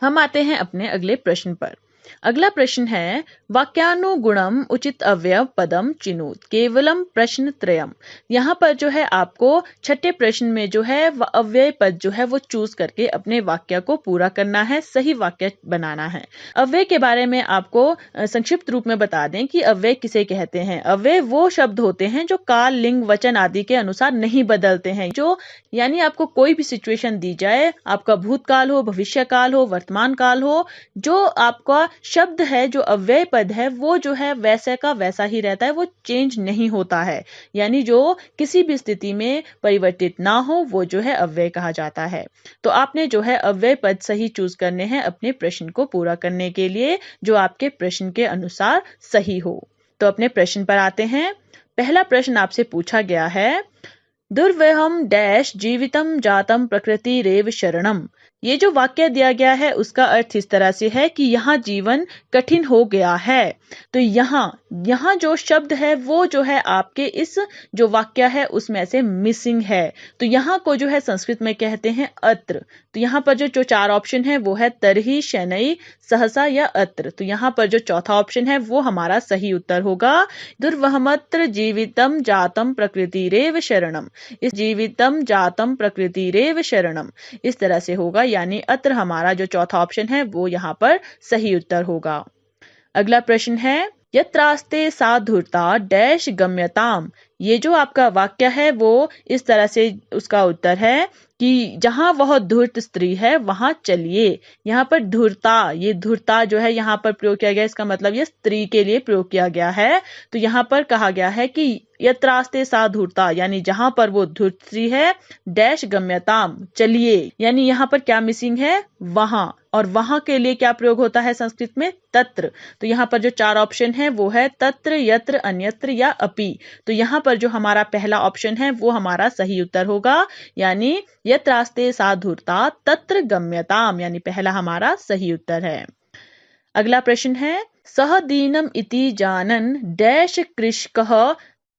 हम आते हैं अपने अगले प्रश्न पर। अगला प्रश्न है, वाक्यानुगुणम उचित अव्यय पदम चिनोत केवलम प्रश्न त्रयम। यहाँ पर जो है आपको छठे प्रश्न में जो है अव्यय पद जो है वो चूज करके अपने वाक्य को पूरा करना है, सही वाक्य बनाना है। अव्यय के बारे में आपको संक्षिप्त रूप में बता दें कि अव्यय किसे कहते हैं। अव्यय वो शब्द होते हैं जो काल, लिंग, वचन आदि के अनुसार नहीं बदलते हैं। जो यानी आपको कोई भी सिचुएशन दी जाए, आपका भूतकाल हो, भविष्य काल हो, वर्तमान काल हो, जो आपका शब्द है, जो अव्यय पद है वो जो है वैसे का वैसा ही रहता है, वो चेंज नहीं होता है। यानी जो किसी भी स्थिति में परिवर्तित ना हो वो जो है अव्यय कहा जाता है। तो आपने जो है अव्यय पद सही चूज करने हैं अपने प्रश्न को पूरा करने के लिए, जो आपके प्रश्न के अनुसार सही हो। तो अपने प्रश्न पर आते हैं। पहला प्रश्न आपसे पूछा गया है, दुर्वहम डैश जीवितम जातम प्रकृति रेव शरणम। ये जो वाक्य दिया गया है उसका अर्थ इस तरह से है कि यहाँ जीवन कठिन हो गया है। तो यहाँ जो शब्द है वो जो है आपके इस जो वाक्य है उसमें से मिसिंग है। तो यहाँ को जो है संस्कृत में कहते हैं अत्र। तो यहाँ पर जो 4 ऑप्शन है वो है तरहि, शनैः, सहसा या अत्र। तो यहाँ पर जो चौथा ऑप्शन है वो हमारा सही उत्तर होगा। दुर्वहमत्र जीवितम जातम प्रकृतिरेव शरणम। इस जीवितम जातम प्रकृतिरेव शरणम इस तरह से होगा, यानी अत्र हमारा जो चौथा ऑप्शन है वो यहाँ पर सही उत्तर होगा। अगला प्रश्न है, यत्रास्ते सा धूर्ता डैश गम्यताम। ये जो आपका वाक्य है वो इस तरह से उसका उत्तर है कि जहां वह धूर्त स्त्री है वहां चलिए। यहाँ पर धूर्ता, ये धूर्ता जो है यहाँ पर प्रयोग किया गया, इसका मतलब ये स्त्री के लिए प्रयोग किया गया है। तो यहाँ पर कहा गया है कि यत्रास्ते सा धूर्ता, यानी जहां पर वो धूर्त स्त्री है, डैश गम्यताम चलिए, यानी यहाँ पर क्या मिसिंग है? वहां। और वहां के लिए क्या प्रयोग होता है संस्कृत में? तत्र। तो यहाँ पर जो 4 ऑप्शन है वो है तत्र, यत्र, अन्यत्र या अपि। तो यहाँ पर जो हमारा पहला ऑप्शन है वो हमारा सही उत्तर होगा, यानी यत्रास्ते सा धूर्ता तत्र गम्यताम, यानी पहला हमारा सही उत्तर है। अगला प्रश्न है, सह दीनम इति जानन डैश कृषकः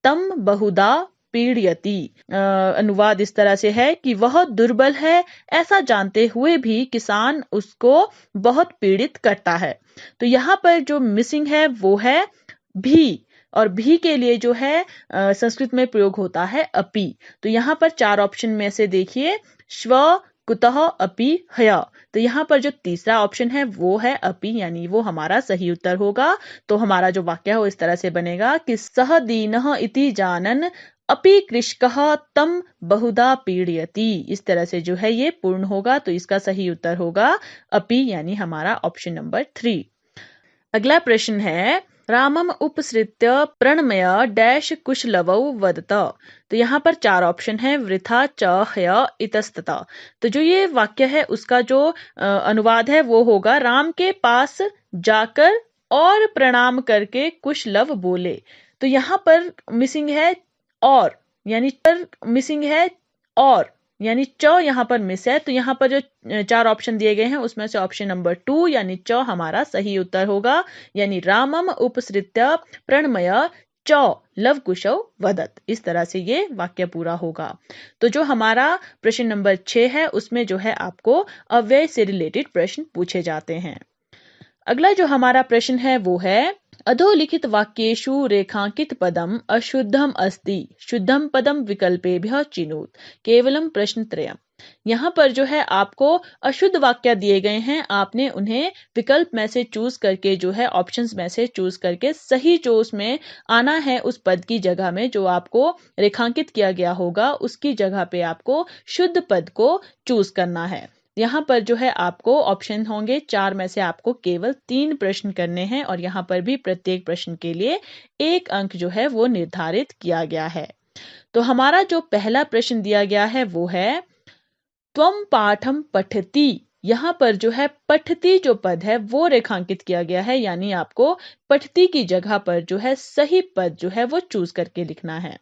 तम बहुधा पीड़यति। अनुवाद इस तरह से है कि वह दुर्बल है ऐसा जानते हुए भी किसान उसको बहुत पीड़ित करता है। तो यहाँ पर जो मिसिंग है वो है भी, और भी के लिए जो है संस्कृत में प्रयोग होता है अपि। तो यहाँ पर 4 ऑप्शन में से देखिए श्व, कुतः, अपि, हय। तो यहाँ पर जो तीसरा ऑप्शन है वो है अपि, यानी वो हमारा सही उत्तर होगा। तो हमारा जो वाक्य है वो इस तरह से बनेगा कि सह दीनः इति जानन अपि कृषकः तम बहुधा पीड़यति। इस तरह से जो है ये पूर्ण होगा। तो इसका सही उत्तर होगा अपि, यानी हमारा ऑप्शन नंबर 3। अगला प्रश्न है रामम उपसृत्य प्रणमय डैश कुशलवौ वदत। तो यहाँ पर 4 ऑप्शन है वृथा, च, हय, इतस्तत। तो जो ये वाक्य है उसका जो अनुवाद है वो होगा राम के पास जाकर और प्रणाम करके कुशलव बोले। तो यहाँ पर मिसिंग है और, यानी च यहाँ पर मिस है। तो यहाँ पर जो 4 ऑप्शन दिए गए हैं उसमें से ऑप्शन नंबर 2 यानी च हमारा सही उत्तर होगा। यानी रामम उपसृत्य प्रणमय च लवकुशौ वदत। इस तरह से ये वाक्य पूरा होगा। तो जो हमारा प्रश्न नंबर 6 है उसमें जो है आपको अव्यय से रिलेटेड प्रश्न पूछे जाते हैं। अगला जो हमारा प्रश्न है वो है अधोलिखित वाक्येषु रेखांकित पदम अशुद्धम अस्ति शुद्धम पदम विकल्पेभ्यः चिनोत केवलम प्रश्न त्रयम्। यहाँ पर जो है आपको अशुद्ध वाक्य दिए गए हैं, आपने उन्हें विकल्प में से चूज करके जो है ऑप्शंस में से चूज करके सही जो उसमें आना है उस पद की जगह में जो आपको रेखांकित किया गया होगा उसकी जगह पे आपको शुद्ध पद को चूज करना है। यहाँ पर जो है आपको ऑप्शन होंगे 4 में से आपको केवल 3 प्रश्न करने हैं और यहाँ पर भी प्रत्येक प्रश्न के लिए 1 अंक जो है वो निर्धारित किया गया है। तो हमारा जो पहला प्रश्न दिया गया है वो है त्वम पाठम पठति। यहाँ पर जो है पठति जो पद है वो रेखांकित किया गया है, यानी आपको पठति की जगह पर जो है सही पद जो है वो चूज करके लिखना है।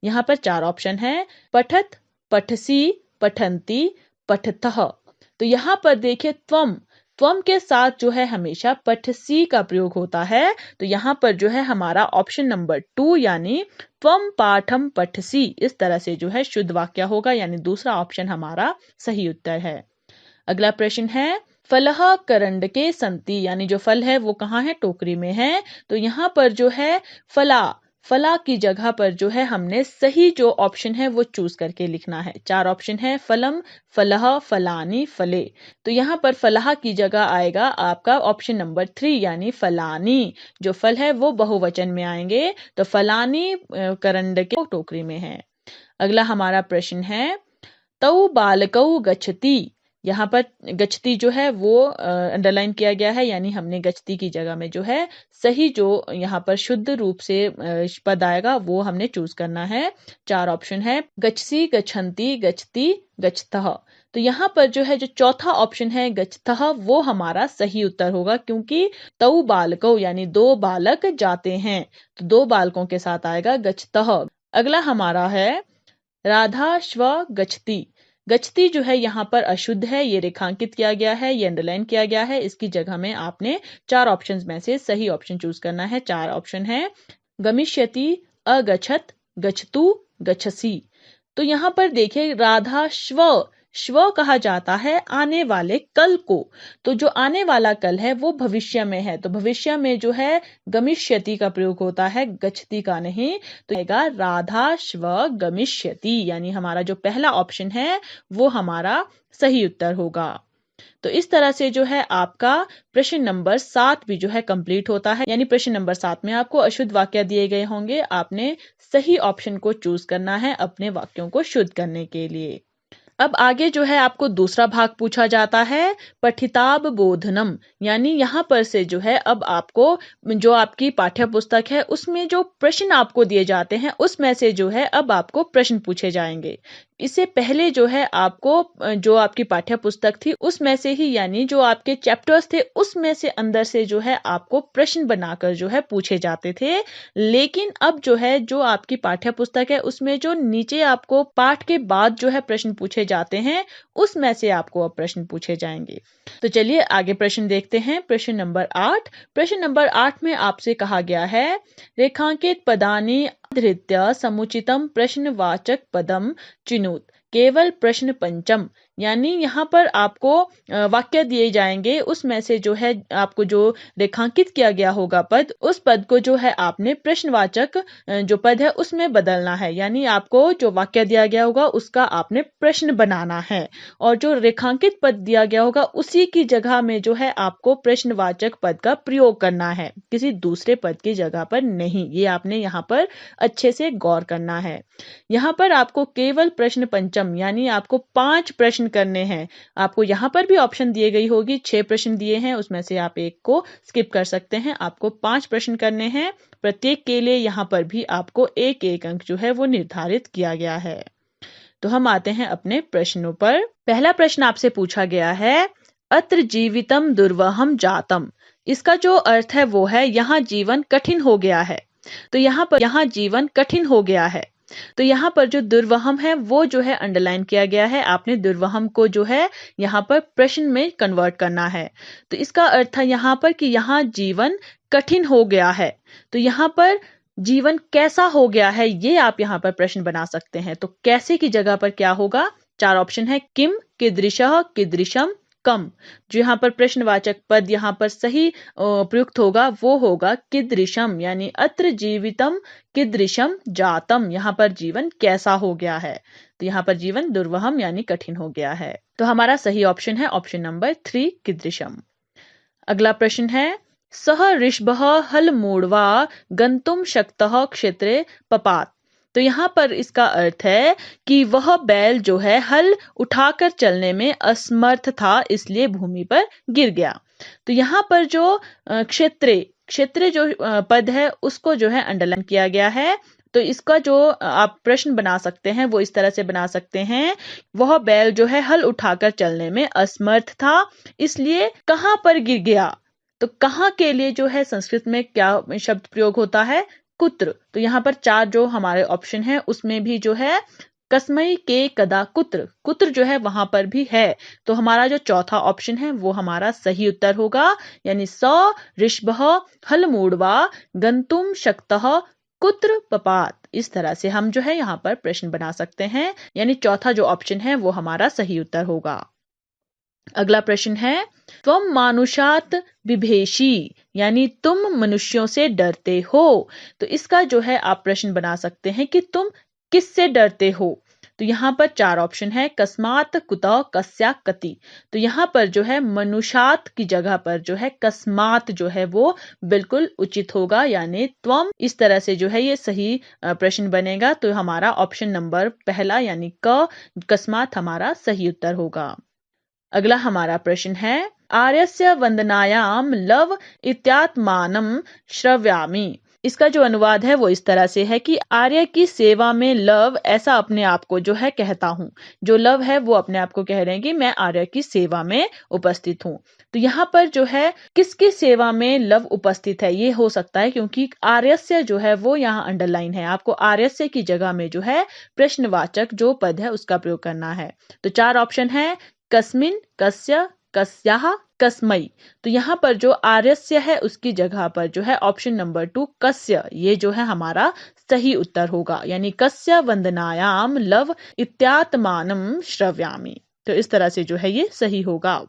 यहाँ पर 4 ऑप्शन है पठत, पठसी, पठंती, पठतः। तो यहाँ पर देखिए त्वम के साथ जो है हमेशा पठसी का प्रयोग होता है। तो यहाँ पर जो है हमारा ऑप्शन नंबर 2 यानी त्वम पाठम पठसी इस तरह से जो है शुद्ध वाक्य होगा, यानी दूसरा ऑप्शन हमारा सही उत्तर है। अगला प्रश्न है फलह करंडके संति, यानी जो फल है वो कहाँ है, टोकरी में है। तो यहाँ पर जो है फला की जगह पर जो है हमने सही जो ऑप्शन है वो चूज करके लिखना है। 4 ऑप्शन है फलम, फलह, फलानी, फले। तो यहाँ पर फलाह की जगह आएगा आपका ऑप्शन नंबर 3 यानी फलानी। जो फल है वो बहुवचन में आएंगे। तो फलानी करंडके टोकरी में है। अगला हमारा प्रश्न है तौ बालकौ गच्छति। यहाँ पर गच्छति जो है वो अंडरलाइन किया गया है, यानी हमने गच्छति की जगह में जो है सही जो यहाँ पर शुद्ध रूप से पद आएगा वो हमने चूज करना है। 4 ऑप्शन है गच्छसि, गच्छन्ति, गच्छति, गच्छतः। तो यहाँ पर जो है जो चौथा ऑप्शन है गच्छतः वो हमारा सही उत्तर होगा, क्योंकि तौ बालकौ यानी 2 बालक जाते हैं। तो 2 बालकों के साथ आएगा गच्छतः। अगला हमारा है राधा श्व गच्छति। गच्छति जो है यहाँ पर अशुद्ध है, ये रेखांकित किया गया है, ये अंडरलाइन किया गया है। इसकी जगह में आपने 4 ऑप्शंस में से सही ऑप्शन चूज करना है। 4 ऑप्शन है गमिष्यति, अगच्छत, गच्छतु, गच्छसि। तो यहाँ पर देखिए राधा श्व कहा जाता है आने वाले कल को। तो जो आने वाला कल है वो भविष्य में है। तो भविष्य में जो है गमिष्यति का प्रयोग होता है, गच्छति का नहीं। तो आएगा राधा श्व गमिष्यति, यानी हमारा जो पहला ऑप्शन है वो हमारा सही उत्तर होगा। तो इस तरह से जो है आपका प्रश्न नंबर 7 भी जो है कंप्लीट होता है। यानी प्रश्न नंबर 7 में आपको अशुद्ध वाक्य दिए गए होंगे, आपने सही ऑप्शन को चूज करना है अपने वाक्यों को शुद्ध करने के लिए। अब आगे जो है आपको दूसरा भाग पूछा जाता है पठिताब बोधनम, यानी यहाँ पर से जो है अब आपको जो आपकी पाठ्य पुस्तक है उसमें जो प्रश्न आपको दिए जाते हैं उसमें से जो है अब आपको प्रश्न पूछे जाएंगे। इससे पहले जो है आपको जो आपकी पाठ्य पुस्तक थी उसमें से ही, यानी जो आपके चैप्टर्स थे उसमें से अंदर से जो है आपको प्रश्न बनाकर जो है पूछे जाते थे। लेकिन अब जो है जो आपकी पाठ्य पुस्तक है उसमें जो नीचे आपको पाठ के बाद जो है प्रश्न पूछे जाते हैं उसमें से आपको अब प्रश्न पूछे जाएंगे। तो चलिए आगे प्रश्न देखते हैं। प्रश्न नंबर 8। प्रश्न नंबर 8 में आपसे कहा गया है रेखांकित पदानि धृत्य समुचितम प्रश्नवाचक पदम चिनुत। केवल प्रश्न पंचम, यानी यहाँ पर आपको वाक्य दिए जाएंगे, उसमें से जो है आपको जो रेखांकित किया गया होगा पद, उस पद को जो है आपने प्रश्नवाचक जो पद है उसमें बदलना है। यानी आपको जो वाक्य दिया गया होगा उसका आपने प्रश्न बनाना है, और जो रेखांकित पद दिया गया होगा उसी की जगह में जो है आपको प्रश्नवाचक पद का प्रयोग करना है, किसी दूसरे पद की जगह पर नहीं। ये आपने यहाँ पर अच्छे से गौर करना है। यहाँ पर आपको केवल प्रश्न पंचम, यानी आपको 5 प्रश्न करने हैं। आपको यहाँ पर भी ऑप्शन दिए गई होगी, 6 प्रश्न दिए हैं, उसमें से आप एक को स्किप कर सकते हैं। आपको 5 प्रश्न करने हैं, प्रत्येक के लिए यहाँ पर भी आपको एक एक अंक जो है वो निर्धारित किया गया है। तो हम आते हैं अपने प्रश्नों पर। पहला प्रश्न आपसे पूछा गया है, अत्र जीवितम दुर्वहम जातम। इसका जो अर्थ है वो है यहाँ जीवन कठिन हो गया है। तो यहाँ जीवन कठिन हो गया है। तो यहाँ पर जो दुर्वहम है वो जो है अंडरलाइन किया गया है। आपने दुर्वहम को जो है यहाँ पर प्रश्न में कन्वर्ट करना है। तो इसका अर्थ है यहाँ पर कि यहाँ जीवन कठिन हो गया है। तो यहाँ पर जीवन कैसा हो गया है ये आप यहाँ पर प्रश्न बना सकते हैं। तो कैसे की जगह पर क्या होगा, 4 ऑप्शन है, किम, कीदृशः, कीदृशम, कम। जो यहाँ पर प्रश्नवाचक पद यहाँ पर सही प्रयुक्त होगा वो होगा कीदृशम, यानी अत्र जीवितम कीदृशम जातम। यहाँ पर जीवन कैसा हो गया है। तो यहाँ पर जीवन दुर्वहम यानी कठिन हो गया है। तो हमारा सही ऑप्शन है ऑप्शन नंबर 3 कीदृशम। अगला प्रश्न है, सह ऋषभः हल मूढ़वा गंतुम शक्तः क्षेत्रे पपात। तो यहाँ पर इसका अर्थ है कि वह बैल जो है हल उठाकर चलने में असमर्थ था, इसलिए भूमि पर गिर गया। तो यहाँ पर जो क्षेत्रे जो पद है उसको जो है अंडरलाइन किया गया है। तो इसका जो आप प्रश्न बना सकते हैं वो इस तरह से बना सकते हैं, वह बैल जो है हल उठाकर चलने में असमर्थ था, इसलिए कहाँ पर गिर गया। तो कहाँ के लिए जो है संस्कृत में क्या शब्द प्रयोग होता है, कुत्र। तो यहाँ पर 4 जो हमारे ऑप्शन है उसमें भी जो है कस्मई के कदा कुत्र, कुत्र जो है वहां पर भी है। तो हमारा जो चौथा ऑप्शन है वो हमारा सही उत्तर होगा, यानी स ऋषभः हल मूढ़वा गंतुम शक्तः कुत्र पपात। इस तरह से हम जो है यहाँ पर प्रश्न बना सकते हैं, यानी चौथा जो ऑप्शन है वो हमारा सही उत्तर होगा। अगला प्रश्न है, त्वम मानुषात बिभेषी, यानी तुम मनुष्यों से डरते हो। तो इसका जो है आप प्रश्न बना सकते हैं कि तुम किससे डरते हो। तो यहाँ पर 4 ऑप्शन है, कस्मात, कुतः, कस्या, कति। तो यहाँ पर जो है मनुषात की जगह पर जो है कस्मात जो है वो बिल्कुल उचित होगा, यानी त्वम। इस तरह से जो है ये सही प्रश्न बनेगा। तो हमारा ऑप्शन नंबर पहला यानी कस्मात हमारा सही उत्तर होगा। अगला हमारा प्रश्न है, आर्यस्य वंदनायाम लव इत्यात्मानम श्रव्यामि। इसका जो अनुवाद है वो इस तरह से है कि आर्य की सेवा में लव ऐसा अपने आप को जो है कहता हूँ। जो लव है वो अपने आप को कह रहे हैं कि मैं आर्य की सेवा में उपस्थित हूँ। तो यहाँ पर जो है किसकी सेवा में लव उपस्थित है ये हो सकता है, क्योंकि आर्यस्य जो है वो यहाँ अंडरलाइन है। आपको आर्यस्य की जगह में जो है प्रश्नवाचक जो पद है उसका प्रयोग करना है। तो 4 ऑप्शन है, कस्मिन, कस्य, कस्याः, कस्मै। तो यहाँ पर जो आर्यस्य है उसकी जगह पर जो है ऑप्शन नंबर 2 कस्य, ये जो है हमारा सही उत्तर होगा, यानी कस्य वंदनायाम लव इत्यात्मानम श्रव्यामि। तो इस तरह से जो है ये सही होगा।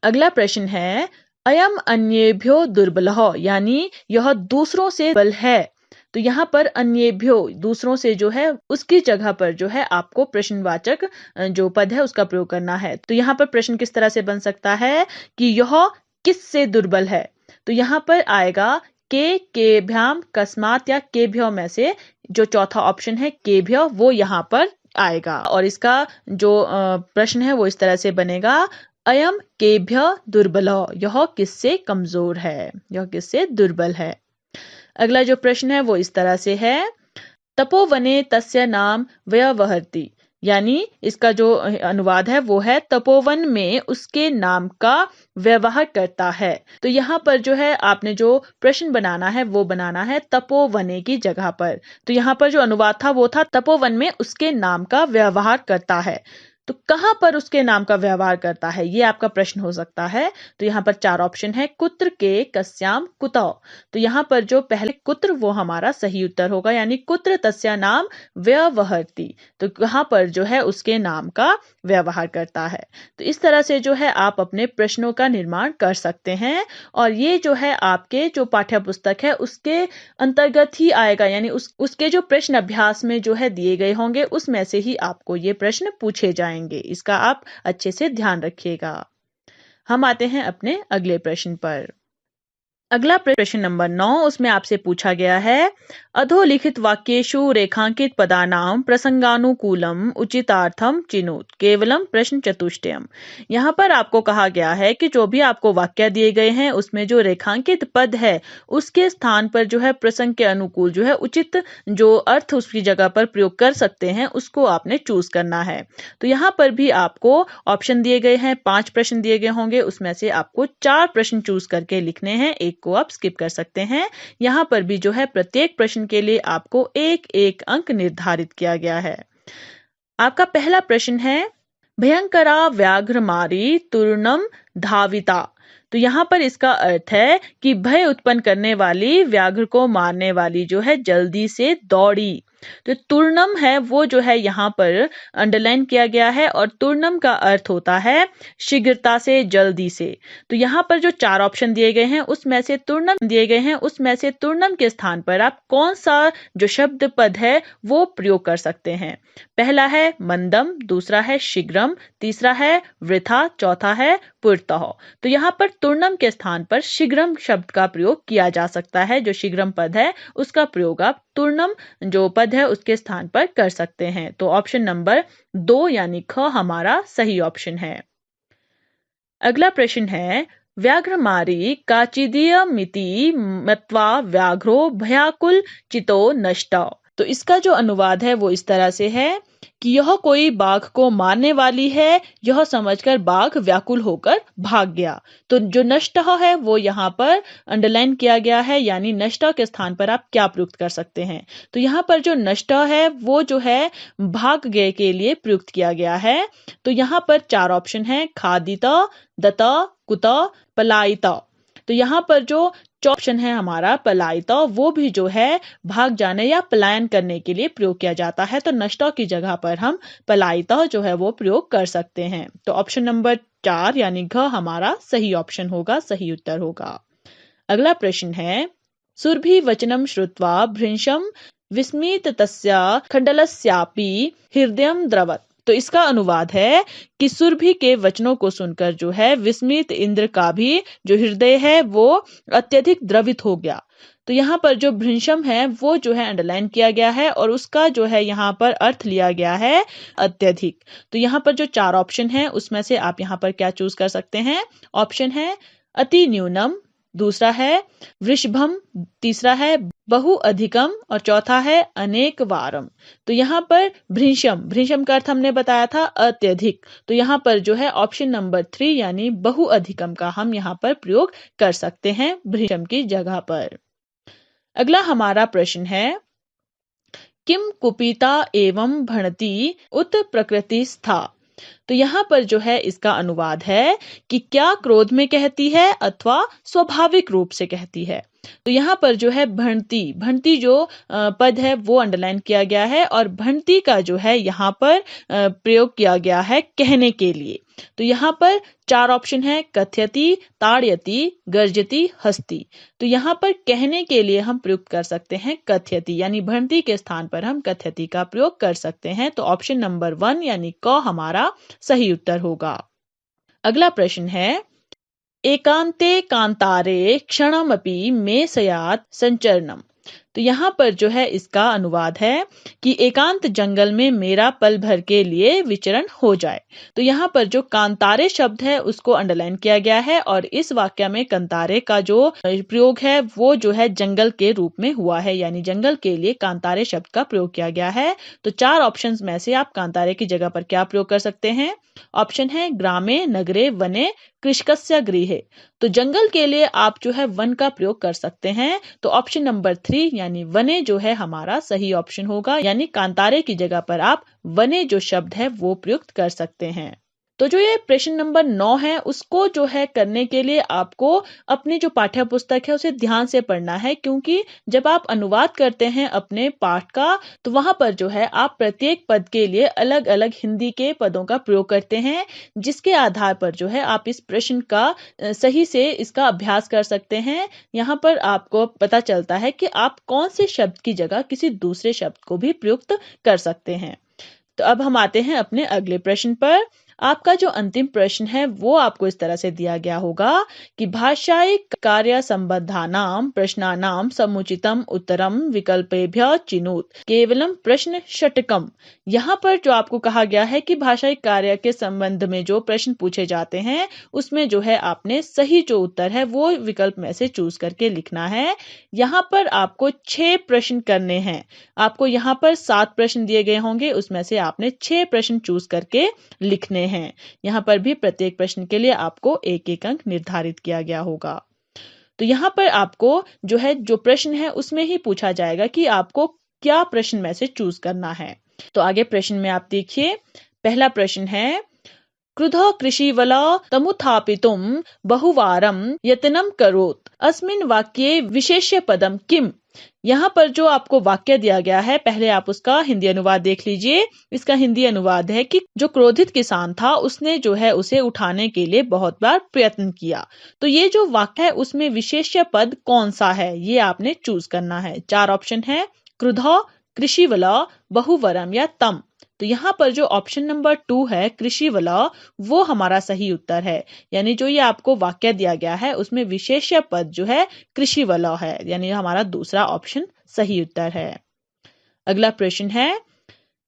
अगला प्रश्न है, अयम अन्येभ्यो दुर्बलः, यानी यह दूसरों से बल है। तो यहाँ पर अन्येभ्यो दूसरों से जो है उसकी जगह पर जो है आपको प्रश्नवाचक जो पद है उसका प्रयोग करना है। तो यहाँ पर प्रश्न किस तरह से बन सकता है कि यह किससे दुर्बल है। तो यहाँ पर आएगा केभ्याम, कस्मात या केभ्यो में से जो चौथा ऑप्शन है केभ्यो वो यहाँ पर आएगा। और इसका जो प्रश्न है वो इस तरह से बनेगा, अयम केभ्य दुर्बल, यह किससे कमजोर है, यह किससे दुर्बल है। अगला जो प्रश्न है वो इस तरह से है, तपोवने तस्य नाम व्यवहरति, यानी इसका जो अनुवाद है वो है तपोवन में उसके नाम का व्यवहार करता है। तो यहाँ पर जो है आपने जो प्रश्न बनाना है वो बनाना है तपोवने की जगह पर। तो यहाँ पर जो अनुवाद था वो था तपोवन में उसके नाम का व्यवहार करता है। तो कहां पर उसके नाम का व्यवहार करता है, ये आपका प्रश्न हो सकता है। तो यहाँ पर 4 ऑप्शन है, कुत्र के, कस्याम, कुतौ। तो यहाँ पर जो पहले कुत्र वो हमारा सही उत्तर होगा, यानी कुत्र तस्या नाम व्यवहरति। तो कहां पर जो है उसके नाम का व्यवहार करता है। तो इस तरह से जो है आप अपने प्रश्नों का निर्माण कर सकते हैं, और ये जो है आपके जो पाठ्य पुस्तक है उसके अंतर्गत ही आएगा, यानी उसके जो प्रश्न अभ्यास में जो है दिए गए होंगे उसमें से ही आपको ये प्रश्न पूछे जाएंगे। इसका आप अच्छे से ध्यान रखिएगा। हम आते हैं अपने अगले प्रश्न पर। अगला प्रश्न नंबर 9, उसमें आपसे पूछा गया है, अधोलिखित वाक्येषु रेखांकित पदानाम प्रसंगानुकूलम उचितार्थम चिनोत, केवलम प्रश्न चतुष्टयम। यहाँ पर आपको कहा गया है कि जो भी आपको वाक्य दिए गए हैं उसमें जो रेखांकित पद है उसके स्थान पर जो है प्रसंग के अनुकूल जो है उचित जो अर्थ उसकी जगह पर प्रयोग कर सकते हैं उसको आपने चूज करना है। तो यहाँ पर भी आपको ऑप्शन दिए गए हैं, 5 प्रश्न दिए गए होंगे, उसमें से आपको 4 प्रश्न चूज करके लिखने हैं, एक को आप स्किप कर सकते हैं। यहाँ पर भी जो है प्रत्येक प्रश्न के लिए आपको एक एक अंक निर्धारित किया गया है। आपका पहला प्रश्न है, भयंकरा व्याघ्रमारी तूर्णम धाविता। तो यहाँ पर इसका अर्थ है कि भय उत्पन्न करने वाली, व्याघ्र को मारने वाली जो है जल्दी से दौड़ी। तो तूर्णम है वो जो है यहाँ पर अंडरलाइन किया गया है, और तूर्णम का अर्थ होता है शीघ्रता से, जल्दी से। तो यहाँ पर जो 4 ऑप्शन दिए गए हैं उसमें से तूर्णम दिए गए हैं, उसमें से तूर्णम के स्थान पर आप कौन सा जो शब्द पद है वो प्रयोग कर सकते हैं। पहला है मंदम, दूसरा है शीघ्रम, तीसरा है वृथा, चौथा है पुरतः। तो यहाँ पर तूर्णम के स्थान पर शीघ्रम शब्द का प्रयोग किया जा सकता है। जो शीघ्रम पद है उसका प्रयोग आप तूर्णम जो पद है उसके स्थान पर कर सकते हैं। तो ऑप्शन नंबर 2 यानी ख हमारा सही ऑप्शन है। अगला प्रश्न है, व्याघ्रमारी काचिदीय मिति मत्वा व्याघ्रो भयाकुल चितो नष्ट। तो इसका जो अनुवाद है वो इस तरह से है कि यह कोई बाघ को मारने वाली है, यह समझकर बाघ व्याकुल होकर भाग गया। तो जो नष्ट है वो यहाँ पर अंडरलाइन किया गया है, यानी नष्ट के स्थान पर आप क्या प्रयुक्त कर सकते हैं। तो यहाँ पर जो नष्ट है वो जो है भाग गए के लिए प्रयुक्त किया गया है। तो यहाँ पर 4 ऑप्शन है, खादित, दत, कुत, पलायित। तो यहाँ पर जो ऑप्शन है हमारा पलायिता, वो भी जो है भाग जाने या पलायन करने के लिए प्रयोग किया जाता है। तो नष्ट की जगह पर हम पलायिता जो है वो प्रयोग कर सकते हैं। तो ऑप्शन नंबर 4 यानी घ हमारा सही ऑप्शन होगा, सही उत्तर होगा। अगला प्रश्न है, सुरभि वचनम श्रुत्वा भृंशम विस्मित तस्या खंडलस्यापि हृदयम द्रवत। तो इसका अनुवाद है कि सुरभि के वचनों को सुनकर जो है विस्मित इंद्र का भी जो हृदय है वो अत्यधिक द्रवित हो गया। तो यहाँ पर जो भृंशम है वो जो है अंडरलाइन किया गया है, और उसका जो है यहाँ पर अर्थ लिया गया है अत्यधिक। तो यहाँ पर जो 4 ऑप्शन है उसमें से आप यहाँ पर क्या चूज कर सकते हैं। ऑप्शन है अति न्यूनम, दूसरा है वृषभम, तीसरा है बहु अधिकम, और चौथा है अनेक वारम। तो यहाँ पर भृंशम का अर्थ हमने बताया था अत्यधिक। तो यहाँ पर जो है ऑप्शन नंबर 3 यानी बहु अधिकम का हम यहाँ पर प्रयोग कर सकते हैं भृंशम की जगह पर। अगला हमारा प्रश्न है, किम कुपिता एवं भणति उत प्रकृति स्था। तो यहाँ पर जो है इसका अनुवाद है कि क्या क्रोध में कहती है अथवा स्वाभाविक रूप से कहती है। तो यहाँ पर जो है भणति जो पद है वो अंडरलाइन किया गया है, और भणति का जो है यहाँ पर प्रयोग किया गया है कहने के लिए। तो यहाँ पर 4 ऑप्शन है, कथयति, ताड़यति, गर्जति, हस्ति। तो यहाँ पर कहने के लिए हम प्रयुक्त कर सकते हैं कथयति, यानी भणति के स्थान पर हम कथयति का प्रयोग कर सकते हैं। तो ऑप्शन नंबर 1 यानी क हमारा सही उत्तर होगा। अगला प्रश्न है, एकांते कांतारे क्षणमपि मे सयात संचरणम। तो यहाँ पर जो है इसका अनुवाद है कि एकांत जंगल में मेरा पल भर के लिए विचरण हो जाए। तो यहाँ पर जो कांतारे शब्द है उसको अंडरलाइन किया गया है, और इस वाक्य में कांतारे का जो प्रयोग है वो जो है जंगल के रूप में हुआ है, यानी जंगल के लिए कांतारे शब्द का प्रयोग किया गया है। तो 4 ऑप्शंस में से आप कांतारे की जगह पर क्या प्रयोग कर सकते हैं। ऑप्शन है ग्रामे, नगरे, वने, कृषकस्य गृहे। तो जंगल के लिए आप जो है वन का प्रयोग कर सकते हैं। तो ऑप्शन नंबर 3 यानी वने जो है हमारा सही ऑप्शन होगा, यानी कांतारे की जगह पर आप वने जो शब्द है वो प्रयुक्त कर सकते हैं। तो जो ये प्रश्न नंबर 9 है उसको जो है करने के लिए आपको अपनी जो पाठ्य पुस्तक है उसे ध्यान से पढ़ना है, क्योंकि जब आप अनुवाद करते हैं अपने पाठ का तो वहां पर जो है आप प्रत्येक पद के लिए अलग अलग हिंदी के पदों का प्रयोग करते हैं, जिसके आधार पर जो है आप इस प्रश्न का सही से इसका अभ्यास कर सकते हैं। यहाँ पर आपको पता चलता है कि आप कौन से शब्द की जगह किसी दूसरे शब्द को भी प्रयुक्त कर सकते हैं। तो अब हम आते हैं अपने अगले प्रश्न पर। आपका जो अंतिम प्रश्न है वो आपको इस तरह से दिया गया होगा कि भाषाई कार्य संबंधानाम प्रश्नानाम समुचितम उत्तरम विकल्पेभ्य चिनुत केवलम प्रश्न षटकम। यहाँ पर जो आपको कहा गया है कि भाषाई कार्य के संबंध में जो प्रश्न पूछे जाते हैं उसमें जो है आपने सही जो उत्तर है वो विकल्प में से चूज करके लिखना है। यहाँ पर आपको 6 प्रश्न करने हैं। आपको यहाँ पर 7 प्रश्न दिए गए होंगे, उसमें से आपने 6 प्रश्न चूज करके लिखने हैं। यहाँ पर भी प्रत्येक प्रश्न के लिए आपको 1-1 अंक निर्धारित किया गया होगा। तो यहाँ पर आपको जो है जो प्रश्न है उसमें ही पूछा जाएगा कि आपको क्या प्रश्न में से चूज करना है। तो आगे प्रश्न में आप देखिए, पहला प्रश्न है क्रुधो कृषिवला तमुत्थापितुं बहुवारं यत्नं करोत् अस्मिन् वाक्ये विशेष्य पदम किम। यहाँ पर जो आपको वाक्य दिया गया है पहले आप उसका हिंदी अनुवाद देख लीजिए। इसका हिंदी अनुवाद है कि जो क्रोधित किसान था उसने जो है उसे उठाने के लिए बहुत बार प्रयत्न किया। तो ये जो वाक्य है उसमें विशेष्य पद कौन सा है ये आपने चूज करना है। 4 ऑप्शन है, क्रुधो, कृषिवला, बहुवरम या तम। तो यहाँ पर जो ऑप्शन नंबर 2 है कृषिवला वो हमारा सही उत्तर है, यानी जो ये आपको वाक्य दिया गया है उसमें विशेष्य पद जो है कृषिवला है, यानी हमारा दूसरा ऑप्शन सही उत्तर है। अगला प्रश्न है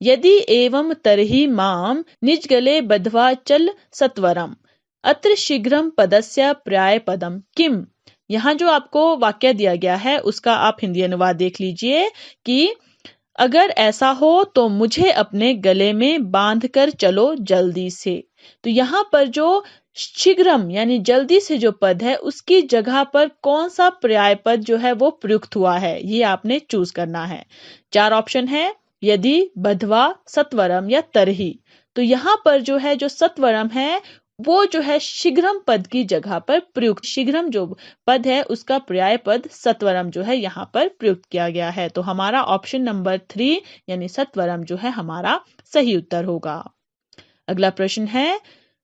यदि एवं तरहि माम निज गले बद्ध्वा चल सत्वरम अत्र शीघ्रम पदस्य पर्याय पदम किम। यहाँ जो आपको वाक्य दिया गया है उसका आप हिंदी अनुवाद देख लीजिए कि अगर ऐसा हो तो मुझे अपने गले में बांध कर चलो जल्दी से। तो यहाँ पर जो शीघ्रम यानी जल्दी से जो पद है उसकी जगह पर कौन सा पर्याय पद जो है वो प्रयुक्त हुआ है ये आपने चूज करना है। 4 ऑप्शन है, यदि, बद्ध्वा, सत्वरम या तरहि। तो यहाँ पर जो है जो सत्वरम है वो जो है शीघ्रम पद की जगह पर प्रयुक्त, शीघ्रम जो पद है उसका पर्याय पद सत्वरम जो है यहाँ पर प्रयुक्त किया गया है। तो हमारा ऑप्शन नंबर 3 यानी सत्वरम जो है हमारा सही उत्तर होगा। अगला प्रश्न है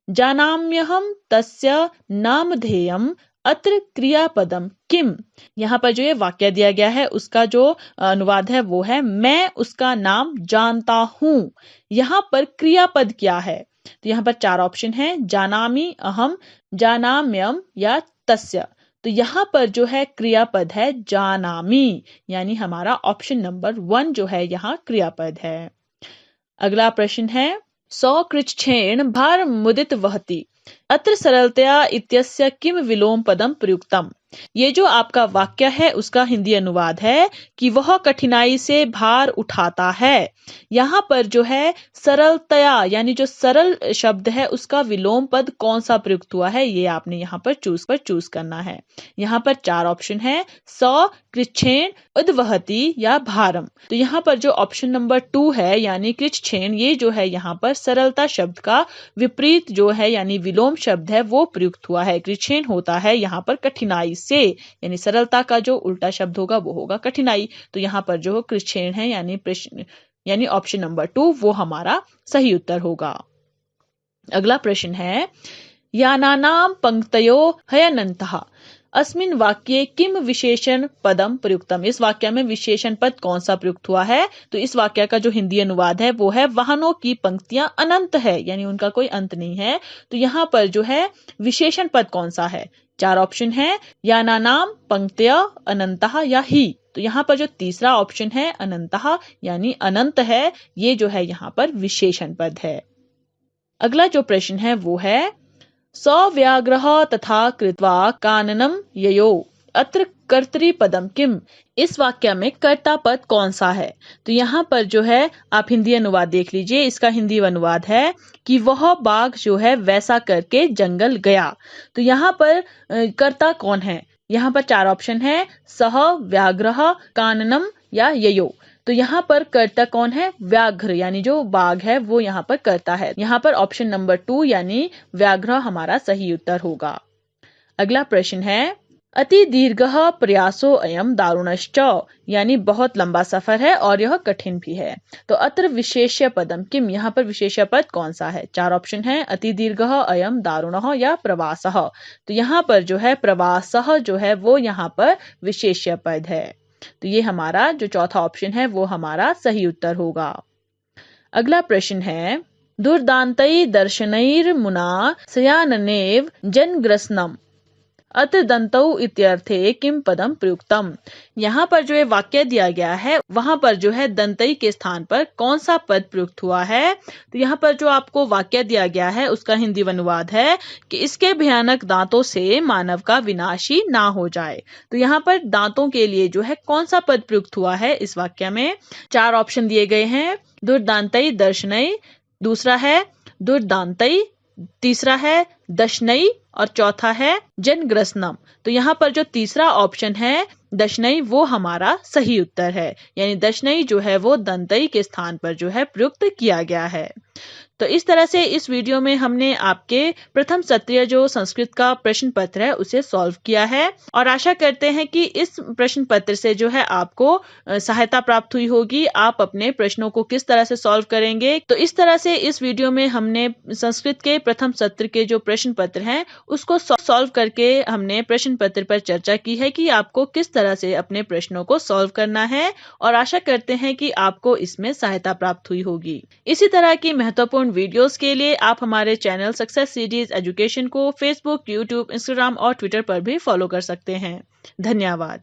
जानाम्यहम तस्य नामधेयम अत्र क्रियापदम किम। यहाँ पर जो ये वाक्य दिया गया है उसका जो अनुवाद है वो है मैं उसका नाम जानता हूँ। यहाँ पर क्रियापद क्या है? तो यहाँ पर 4 ऑप्शन है, जानामि, अहम, जानाम्यम या तस्य। तो यहाँ पर जो है क्रियापद है जानामि, यानी हमारा ऑप्शन नंबर 1 जो है यहाँ क्रियापद है। अगला प्रश्न है सौ कृच्छ्रेण भार मुदित वहति अत्र सरलतया इत्यस्य किम विलोम पदम प्रयुक्तम। ये जो आपका वाक्य है उसका हिंदी अनुवाद है कि वह कठिनाई से भार उठाता है। यहाँ पर जो है सरलतया यानी जो सरल शब्द है उसका विलोम पद कौन सा प्रयुक्त हुआ है ये आपने यहाँ पर चूज करना है। यहाँ पर 4 ऑप्शन है, सौ, कृच्छ्रेण, उद्वहति या भारम। तो यहाँ पर जो ऑप्शन नंबर 2 है यानी कृच्छ्रेण ये जो है यहाँ पर सरलता शब्द का विपरीत जो है यानी विलोम शब्द है वो प्रयुक्त हुआ है। कृच्छ्रेण होता है यहाँ पर कठिनाई से, यानी सरलता का जो उल्टा शब्द होगा वो होगा कठिनाई। तो यहाँ पर जो कृच्छ्रेण है यानी ऑप्शन नंबर 2 वो हमारा सही उत्तर होगा। अगला प्रश्न है यानानाम पंक्तयो हयनन्तः अस्मिन् वाक्ये किम विशेषण पदम प्रयुक्तम। इस वाक्य में विशेषण पद कौन सा प्रयुक्त हुआ है? तो इस वाक्य का जो हिंदी अनुवाद है वो है वाहनों की पंक्तियां अनंत है, यानी उनका कोई अंत नहीं है। तो यहाँ पर जो है विशेषण पद कौन सा है? 4 ऑप्शन है, यानानाम पंक्तय अनंतः या ही। तो यहाँ पर जो तीसरा ऑप्शन है अनंतः यानी अनंत है, ये जो है यहाँ पर विशेषण पद है। अगला जो प्रश्न है वो है सव्याग्रह तथा कृत्वा काननम ययो अत्र कर्तृपदम किम। इस वाक्य में कर्ता पद कौन सा है? तो यहाँ पर जो है आप हिंदी अनुवाद देख लीजिए। इसका हिंदी अनुवाद है कि वह बाघ जो है वैसा करके जंगल गया। तो यहाँ पर कर्ता कौन है? यहाँ पर 4 ऑप्शन है, सह, व्याघ्रः, काननम या ययो। तो यहाँ पर कर्ता कौन है? व्याघ्र, यानी जो बाघ है वो यहाँ पर कर्ता है। यहाँ पर ऑप्शन नंबर 2 यानी व्याघ्र हमारा सही उत्तर होगा। अगला प्रश्न है, अति दीर्घः प्रयासो अयम दारुणश्च, यानी बहुत लंबा सफर है और यह कठिन भी है। तो अत्र विशेष्य पदम किम, यहाँ पर विशेष्य पद कौन सा है? 4 ऑप्शन है, अति दीर्घः अयम दारुणः या प्रवासः। तो यहाँ पर जो है प्रवासः जो है वो यहाँ पर विशेष्य पद है। तो ये हमारा जो चौथा ऑप्शन है वो हमारा सही उत्तर होगा। अगला प्रश्न है, दुर्दान्तै दर्शनैर्मुना शयाननेव जनग्रसनम अत्र दंतौ इत्यर्थे किम पदम प्रयुक्तम। यहाँ पर जो है वाक्य दिया गया है वहां पर जो है दंतई के स्थान पर कौन सा पद प्रयुक्त हुआ है? तो यहाँ पर जो आपको वाक्य दिया गया है उसका हिंदी अनुवाद है कि इसके भयानक दांतों से मानव का विनाश ही ना हो जाए। तो यहाँ पर दांतों के लिए जो है कौन सा पद प्रयुक्त हुआ है इस वाक्य में? 4 ऑप्शन दिए गए हैं, दुर्दान्तई दर्शनई, दूसरा है दुर्दान्तई, तीसरा है दशनई और चौथा है जनग्रसनम। तो यहाँ पर जो तीसरा ऑप्शन है दशनई वो हमारा सही उत्तर है, यानी दशनई जो है वो दंतई के स्थान पर जो है प्रयुक्त किया गया है। तो इस तरह से इस वीडियो में हमने आपके प्रथम सत्रीय जो संस्कृत का प्रश्न पत्र है उसे सॉल्व किया है और आशा करते हैं कि इस प्रश्न पत्र से जो है आपको सहायता प्राप्त हुई होगी। आप अपने प्रश्नों को किस तरह से सॉल्व करेंगे। तो इस तरह से इस वीडियो में हमने संस्कृत के प्रथम सत्र के जो प्रश्न पत्र हैं उसको सॉल्व करके हमने प्रश्न पत्र पर चर्चा की है कि आपको किस तरह से अपने प्रश्नों को सॉल्व करना है और आशा करते हैं कि आपको इसमें सहायता प्राप्त हुई होगी। इसी तरह की महत्वपूर्ण वीडियोस के लिए आप हमारे चैनल सक्सेस सीरीज एजुकेशन को फेसबुक, यूट्यूब, इंस्टाग्राम और ट्विटर पर भी फॉलो कर सकते हैं। धन्यवाद।